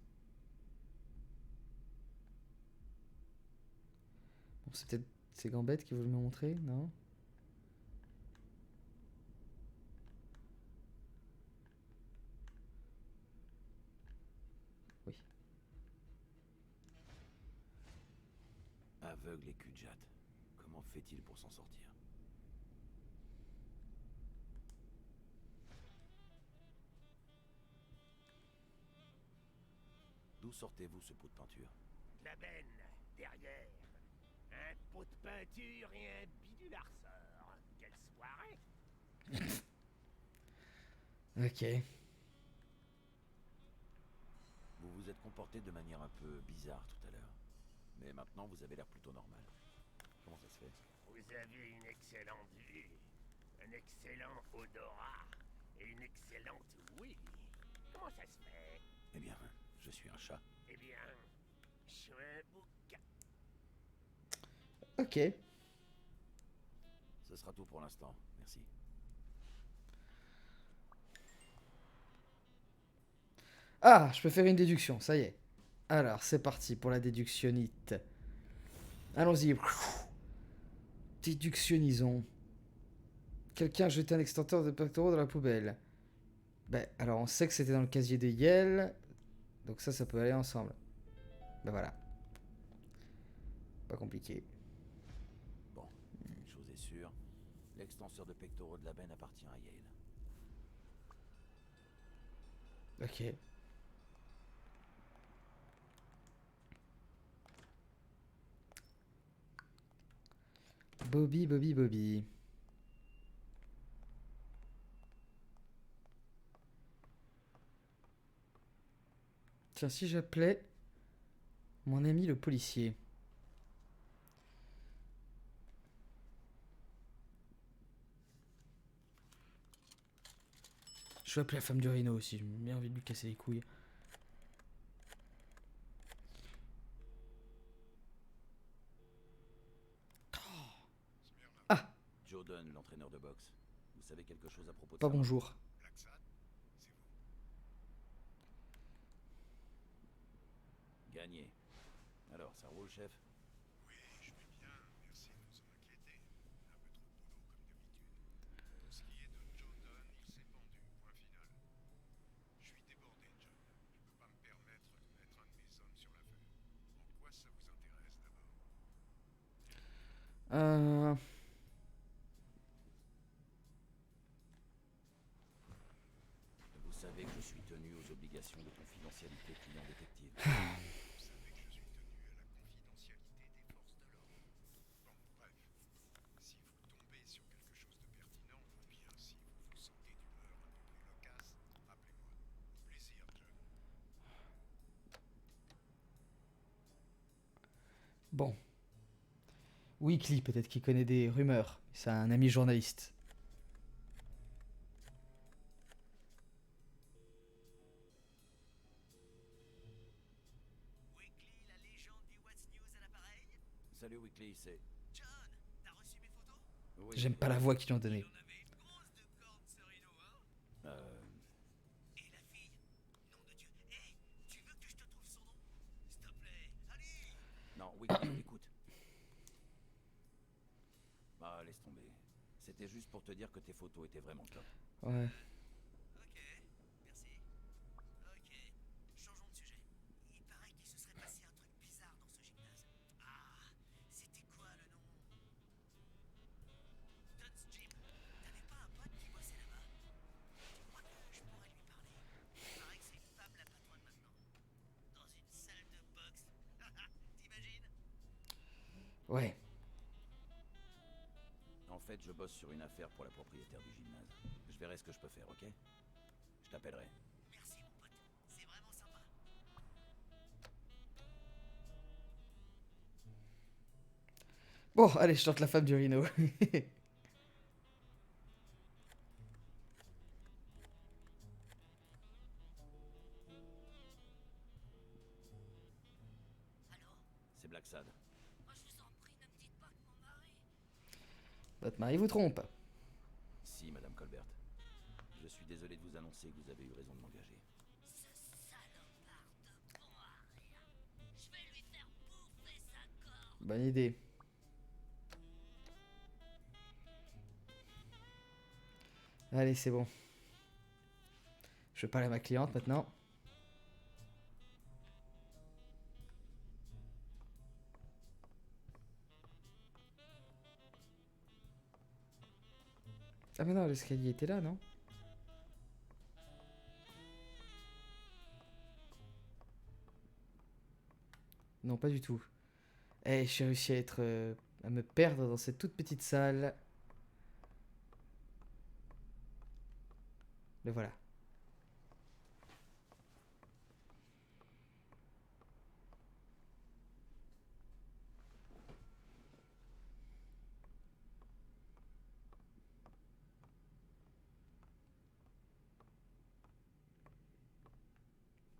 Bon, c'est peut-être ces gambettes qui veulent me montrer, non? Oui. Aveugle et cul-de-jatte. Comment fait-il pour s'en sortir? D'où sortez-vous ce pot de peinture? La benne, derrière. Un pot de peinture et un bidule à ressort. Quelle soirée! Ok. Vous vous êtes comporté de manière un peu bizarre tout à l'heure. Mais maintenant, vous avez l'air plutôt normal. Comment ça se fait? Vous avez une excellente vue, un excellent odorat et une excellente ouïe. Comment ça se fait? Eh bien, je suis un chat. Eh bien, je suis un bouc. Ok. Ce sera tout pour l'instant. Merci. Ah, je peux faire une déduction, ça y est. Alors, c'est parti pour la déductionnite. Allons-y. Déductionnisons. Quelqu'un a jeté un extincteur de pectoraux dans la poubelle. Ben, alors on sait que c'était dans le casier de Yale. Donc ça peut aller ensemble. Ben voilà. Pas compliqué. Bon, une chose est sûre. L'extenseur de pectoraux de la benne appartient à Yale. Ok. Bobby, Bobby, Bobby. Tiens, si j'appelais mon ami le policier. Je vais appeler la femme du Rhino aussi, j'ai bien envie de lui casser les couilles. Ah, Joe Dunn, l'entraîneur de boxe. Vous savez quelque chose à propos de pas ça? bonjour. Gagné. Alors, ça roule, chef? Oui, je vais bien, merci de vous en inquiéter. Un peu trop de boulot comme d'habitude. Pour ce qui est de Joe Dunn, il s'est pendu, point final. Je suis débordé, John. Je peux pas me permettre de mettre un de mes hommes sur l'affaire. En quoi ça vous intéresse d'abord? Vous savez que je suis tenu aux obligations de confidentialité client-détective. Vous savez que je suis tenu à la confidentialité des forces de l'ordre. Bon, bref. Si vous tombez sur quelque chose de pertinent, ou bien si vous vous sentez d'humeur un peu plus loquace, appelez-moi. Au plaisir, John. Bon. Weekly, peut-être qu'il connaît des rumeurs. C'est un ami journaliste. Weekly, la légende du What's News à l'appareil. Salut Weekly, c'est... John, t'as reçu mes photos? Oui, J'aime pas la voix qu'ils lui ont donnée. J'en avais une grosse de corne, ce Rhino, hein? Et la fille? Nom de Dieu. Hé, tu veux que je te trouve son nom? S'il te plaît, allez! Non, Weekly, écoute. Bah, laisse tomber. C'était juste pour te dire que tes photos étaient vraiment top. Ouais. Ok, merci. Ok, changeons de sujet. Il paraît qu'il se serait passé un truc bizarre dans ce gymnase. Ah, c'était quoi le nom? Duns Gym. T'avais pas un pote qui bossait là-bas? Tu crois que je pourrais lui parler? Il paraît que c'est une femme la patronne maintenant. Dans une salle de boxe. T'imagines? Ouais. En fait, je bosse sur une affaire pour la propriétaire du gymnase. Je verrai ce que je peux faire, ok? Je t'appellerai. Merci mon pote, c'est vraiment sympa. Bon, allez, je tente la femme du Rhino. Allô? C'est Black Sad. Oh, je vous en prie, ne me dites pas que mon mari... Votre mari vous trompe. Si, Madame Colbert. Je suis désolé de vous annoncer que vous avez eu raison de m'engager. Ce salopard de bon à rien. Je vais lui faire bouffer sa corne. Bonne idée. Allez, c'est bon. Je vais parler à ma cliente maintenant. Ah mais non, l'escalier était là, non? Non, pas du tout. Eh, j'ai réussi à être... à me perdre dans cette toute petite salle. Le voilà.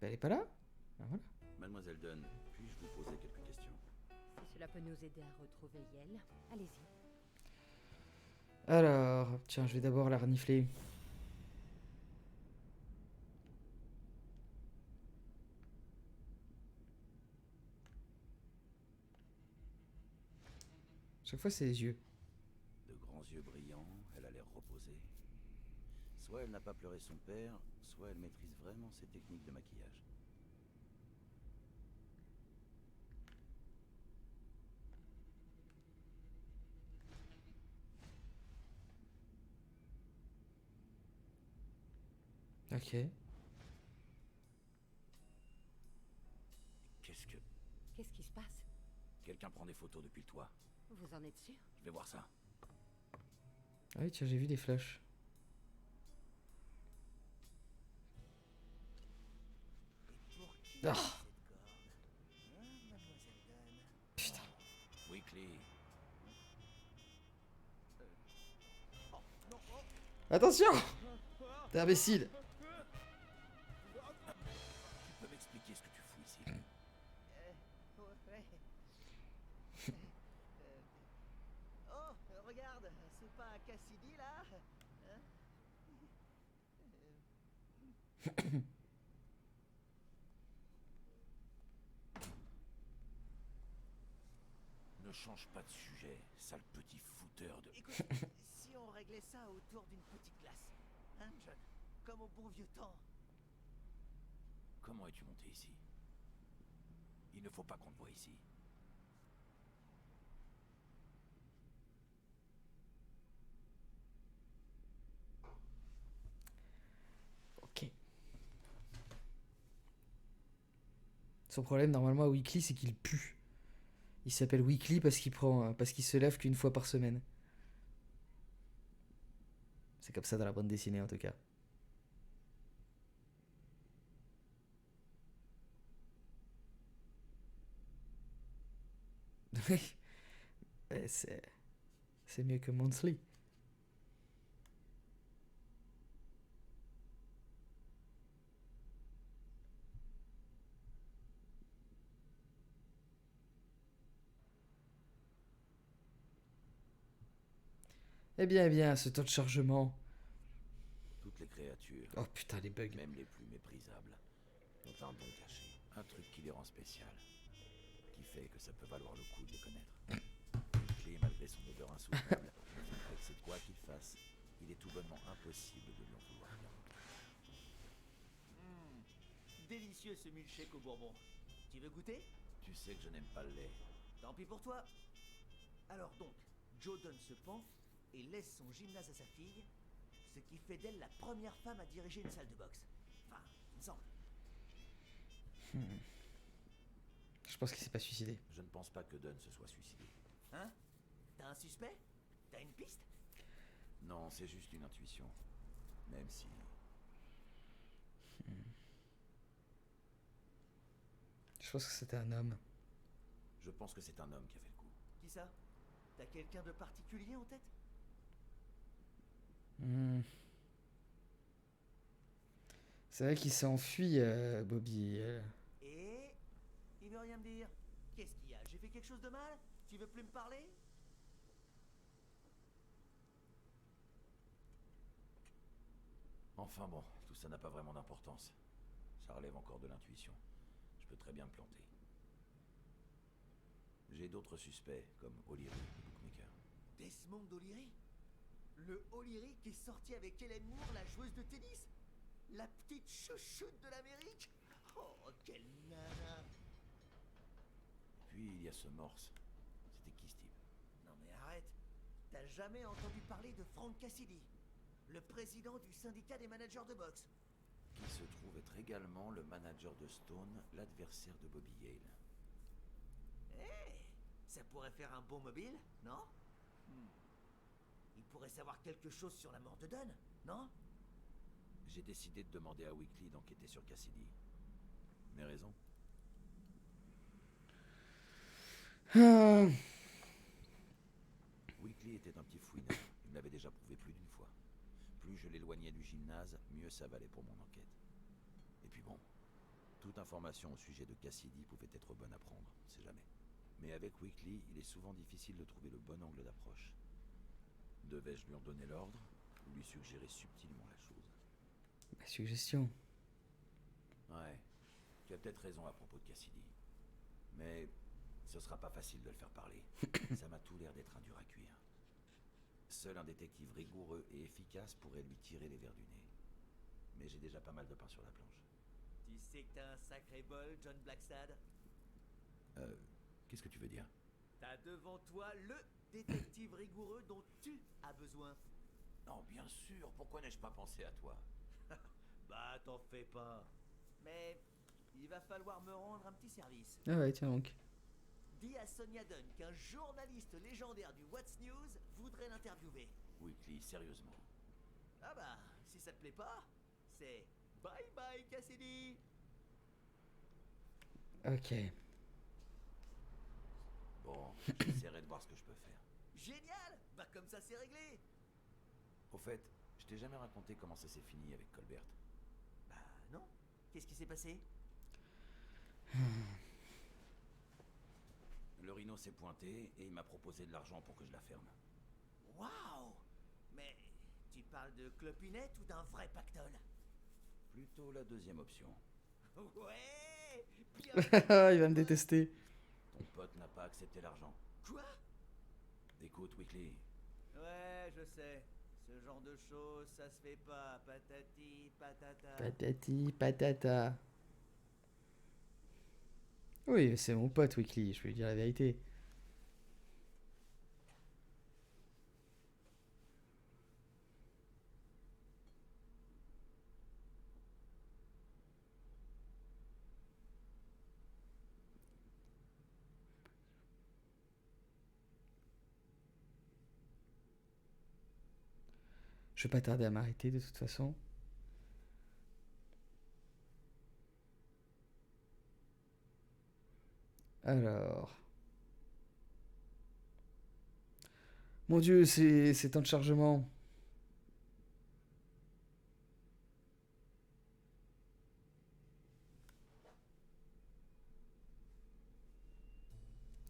Elle est pas là? Ah, voilà. Mademoiselle Dunn, puis-je vous poser quelques questions? Si cela peut nous aider à retrouver Yel, allez-y. Alors, tiens, je vais d'abord la renifler. Chaque fois, c'est les yeux. De grands yeux brillants, elle a l'air reposée. Soit elle n'a pas pleuré son père, soit elle maîtrise vraiment ses techniques de maquillage. Ok. Qu'est-ce que... Qu'est-ce qui se passe? Quelqu'un prend des photos depuis le toit. Vous en êtes sûr? Je vais voir ça. Ah oui, tiens, j'ai vu des flashs. Ah, putain. Weekly. Attention! T'es imbécile! Tu peux m'expliquer ce que tu fous ici? Ouais. Oh, regarde, c'est pas Cassidy là? Hein? Ne change pas de sujet, sale petit fouteur de... Écoute, si on réglait ça autour d'une petite glace, hein, John? Comme au bon vieux temps. Comment es-tu monté ici? Il ne faut pas qu'on te voie ici. Ok. Son problème, normalement, à Weekly, c'est qu'il pue. Il s'appelle Weekly parce qu'il se lève qu'une fois par semaine. C'est comme ça dans la bande dessinée, en tout cas. Et c'est mieux que monthly. Eh bien, ce temps de chargement. Toutes les créatures, Oh putain, les bugs. même les plus méprisables, ont un don caché, un truc qui les rend spéciales, qui fait que ça peut valoir le coup de les connaître. Weasley, malgré son odeur insoutenable, avec cette quoi qu'il fasse, il est tout bonnement impossible de lui en vouloir. Délicieux ce milkshake au bourbon. Tu veux goûter? Tu sais que je n'aime pas le lait. Tant pis pour toi. Alors donc, Joe Dunn se pend et laisse son gymnase à sa fille, ce qui fait d'elle la première femme à diriger une salle de boxe. Enfin, il me semble. Je pense qu'il s'est pas suicidé. Je ne pense pas que Dunn se soit suicidé. Hein? T'as un suspect? T'as une piste? Non, c'est juste une intuition. Même si... Je pense que c'était un homme. Je pense que c'est un homme qui a fait le coup. Qui ça? T'as quelqu'un de particulier en tête? C'est vrai qu'il s'est enfui, Bobby. Et... il veut rien me dire. Qu'est-ce qu'il y a? J'ai fait quelque chose de mal? Tu veux plus me parler? Enfin bon, tout ça n'a pas vraiment d'importance. Ça relève encore de l'intuition. Je peux très bien me planter. J'ai d'autres suspects, comme O'Leary, le bookmaker. Desmond O'Leary? Le O'Leary qui est sorti avec Helen Moore, la joueuse de tennis? La petite chouchoute de l'Amérique? Oh, quelle nana! Puis il y a ce Morse. C'était qui, Steve? Non mais arrête! T'as jamais entendu parler de Frank Cassidy, le président du syndicat des managers de boxe? Qui se trouve être également le manager de Stone, l'adversaire de Bobby Yale. Hé! Ça pourrait faire un bon mobile, non? Il pourrait savoir quelque chose sur la mort de Dunn, non? J'ai décidé de demander à Weekly d'enquêter sur Cassidy. Mes raisons? Weekly était un petit fouineur. Il me l'avait déjà prouvé plus d'une fois. Plus je l'éloignais du gymnase, mieux ça valait pour mon enquête. Et puis bon, toute information au sujet de Cassidy pouvait être bonne à prendre, on sait jamais. Mais avec Weekly, il est souvent difficile de trouver le bon angle d'approche. Devais-je lui en donner l'ordre ou lui suggérer subtilement la chose? Ma suggestion. Ouais, tu as peut-être raison à propos de Cassidy. Mais ce sera pas facile de le faire parler. Ça m'a tout l'air d'être un dur à cuire. Seul un détective rigoureux et efficace pourrait lui tirer les vers du nez. Mais j'ai déjà pas mal de pain sur la planche. Tu sais que t'as un sacré bol, John Blackstad. Qu'est-ce que tu veux dire? T'as devant toi le détective rigoureux dont tu as besoin. Non, bien sûr, pourquoi n'ai-je pas pensé à toi? Bah, t'en fais pas. Mais il va falloir me rendre un petit service. Ah ouais, tiens donc. Dis à Sonia Dunn qu'un journaliste légendaire du What's News voudrait l'interviewer. Weekly, sérieusement. Ah bah, si ça te plaît pas, c'est bye bye Cassidy. Ok. Bon, j'essaierai de voir ce que je peux faire. Génial. Bah comme ça c'est réglé. Au fait, je t'ai jamais raconté comment ça s'est fini avec Colbert. Bah non. Qu'est-ce qui s'est passé? Le rhino s'est pointé et il m'a proposé de l'argent pour que je la ferme. Waouh. Mais tu parles de clopinette ou d'un vrai pactole? Plutôt la deuxième option. Ouais. Puis Il va me détester. Ton pote n'a pas accepté l'argent. Quoi? Écoute, Weekly, Ouais, je sais. Ce genre de choses, ça se fait pas. Patati, patata. Patati, patata. Oui, c'est mon pote Weekly, je peux lui dire la vérité. Je vais pas tarder à m'arrêter de toute façon. Alors. Mon Dieu, c'est temps de chargement.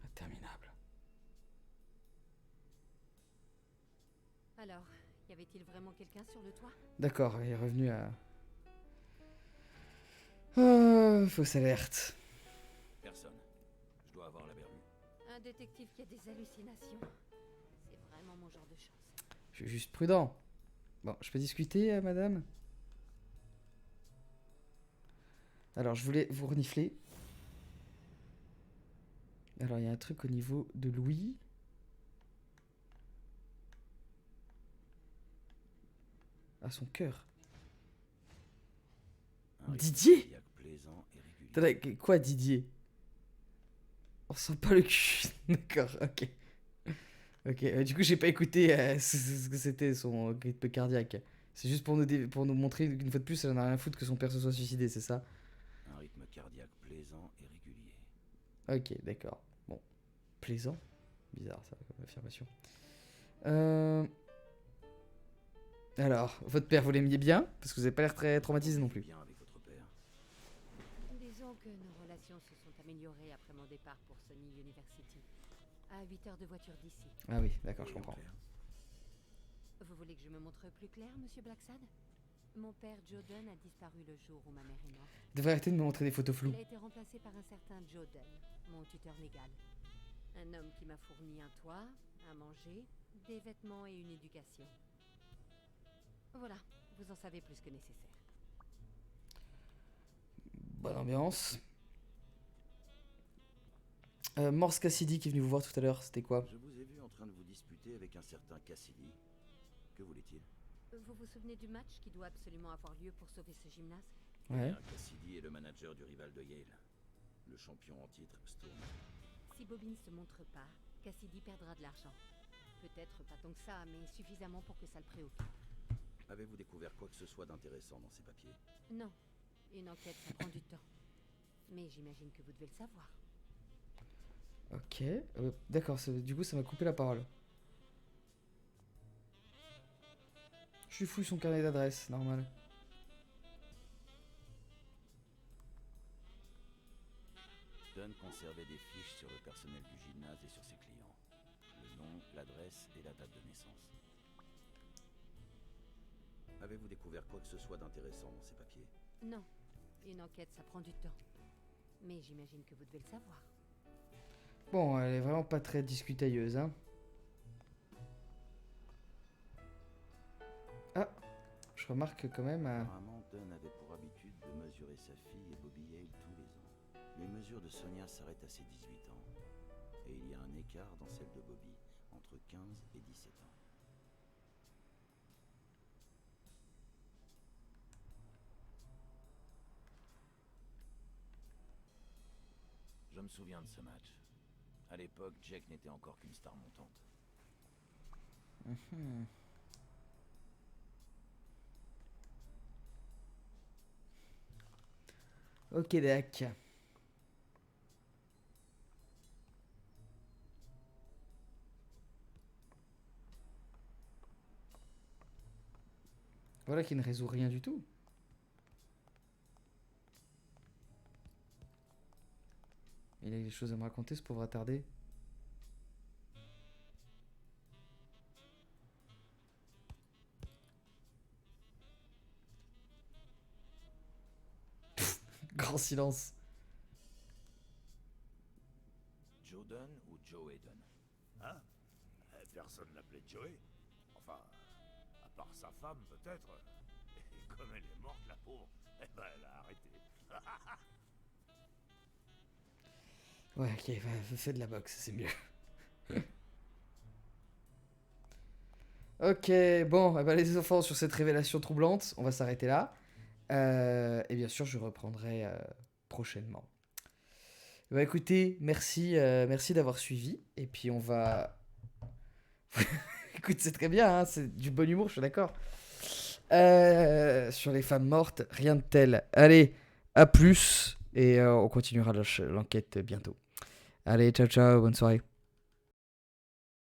Interminable. Alors, y avait-il vraiment quelqu'un sur le toit? D'accord, il est revenu à... Fausse alerte. Personne. Je dois avoir la berlue. Un détective qui a des hallucinations. C'est vraiment mon genre de chance. Je suis juste prudent. Bon, je peux discuter, madame? Alors, je voulais vous renifler. Alors, il y a un truc au niveau de Louis. À son cœur. Un rythme Didier? cardiaque plaisant et régulier. Attendez, quoi, Didier? On sent pas le cul. D'accord, ok. Ok, du coup, j'ai pas écouté ce que c'était son rythme cardiaque. C'est juste pour nous montrer qu'une fois de plus, elle en a rien à foutre que son père se soit suicidé, c'est ça? Un rythme cardiaque plaisant et régulier. Ok, d'accord. Bon. Plaisant? Bizarre, ça, comme affirmation. Alors, votre père, vous l'aimiez bien? Parce que vous avez pas l'air très traumatisé non plus. Bien avec votre père. Disons que nos relations se sont améliorées après mon départ pour Sony University. À 8 heures de voiture d'ici. Ah oui, d'accord, je Et en comprends. clair, Vous voulez que je me montre plus clair, monsieur Blacksad? Mon père Joe Dunn a disparu le jour où ma mère est morte. Vous devriez arrêter de me montrer des photos floues. Il a été remplacé par un certain Joe Dunn, mon tuteur légal. Un homme qui m'a fourni un toit, à manger, des vêtements et une éducation. Voilà, vous en savez plus que nécessaire. Bonne ambiance. Morse Cassidy qui est venu vous voir tout à l'heure, c'était quoi? je vous ai vu en train de vous disputer avec un certain Cassidy. Que voulait-il? Vous vous souvenez du match qui doit absolument avoir lieu pour sauver ce gymnase? Ouais. Cassidy est le manager du rival de Yale. Le champion en titre, Stone. Si Bobby ne se montre pas, Cassidy perdra de l'argent. Peut-être pas tant que ça, mais suffisamment pour que ça le préoccupe. Avez-vous découvert quoi que ce soit d'intéressant dans ces papiers? Non, une enquête, ça prend du temps. Mais j'imagine que vous devez le savoir. Ok, d'accord, du coup ça m'a coupé la parole. Je suis fou son carnet d'adresse, normal. Dunn conservait des fiches sur le personnel du gymnase et sur ses clients. Le nom, l'adresse et la date de naissance. Avez-vous découvert quoi que ce soit d'intéressant dans ces papiers? Non, une enquête, ça prend du temps. Mais j'imagine que vous devez le savoir. Bon, elle est vraiment pas très discutailleuse, hein. Ah, je remarque quand même... Apparemment, Dunn avait pour habitude de mesurer sa fille et Bobby Yale tous les ans. Les mesures de Sonia s'arrêtent à ses 18 ans. Et il y a un écart dans celle de Bobby, entre 15 et 17 ans. Je me souviens de ce match. À l'époque, Jack n'était encore qu'une star montante. Ok, d'accord. Voilà qui ne résout rien du tout. Il a des choses à me raconter, ce pauvre attardé. Grand silence. Joe Dunn ou Joey Dunn? Hein? Personne l'appelait Joey. Enfin, à part sa femme, peut-être. Et comme elle est morte, la pauvre, eh ben, elle a arrêté. Ouais, ok, fais de la boxe, c'est mieux. Ok, bon, eh ben, les enfants, sur cette révélation troublante, on va s'arrêter là. Et bien sûr, je reprendrai prochainement. Bah écoutez, merci, merci d'avoir suivi. Et puis on va... Écoute, c'est très bien, hein, c'est du bon humour, je suis d'accord. Sur les femmes mortes, rien de tel. Allez, à plus. Et on continuera l'enquête bientôt. Allez, ciao, ciao, bonne soirée.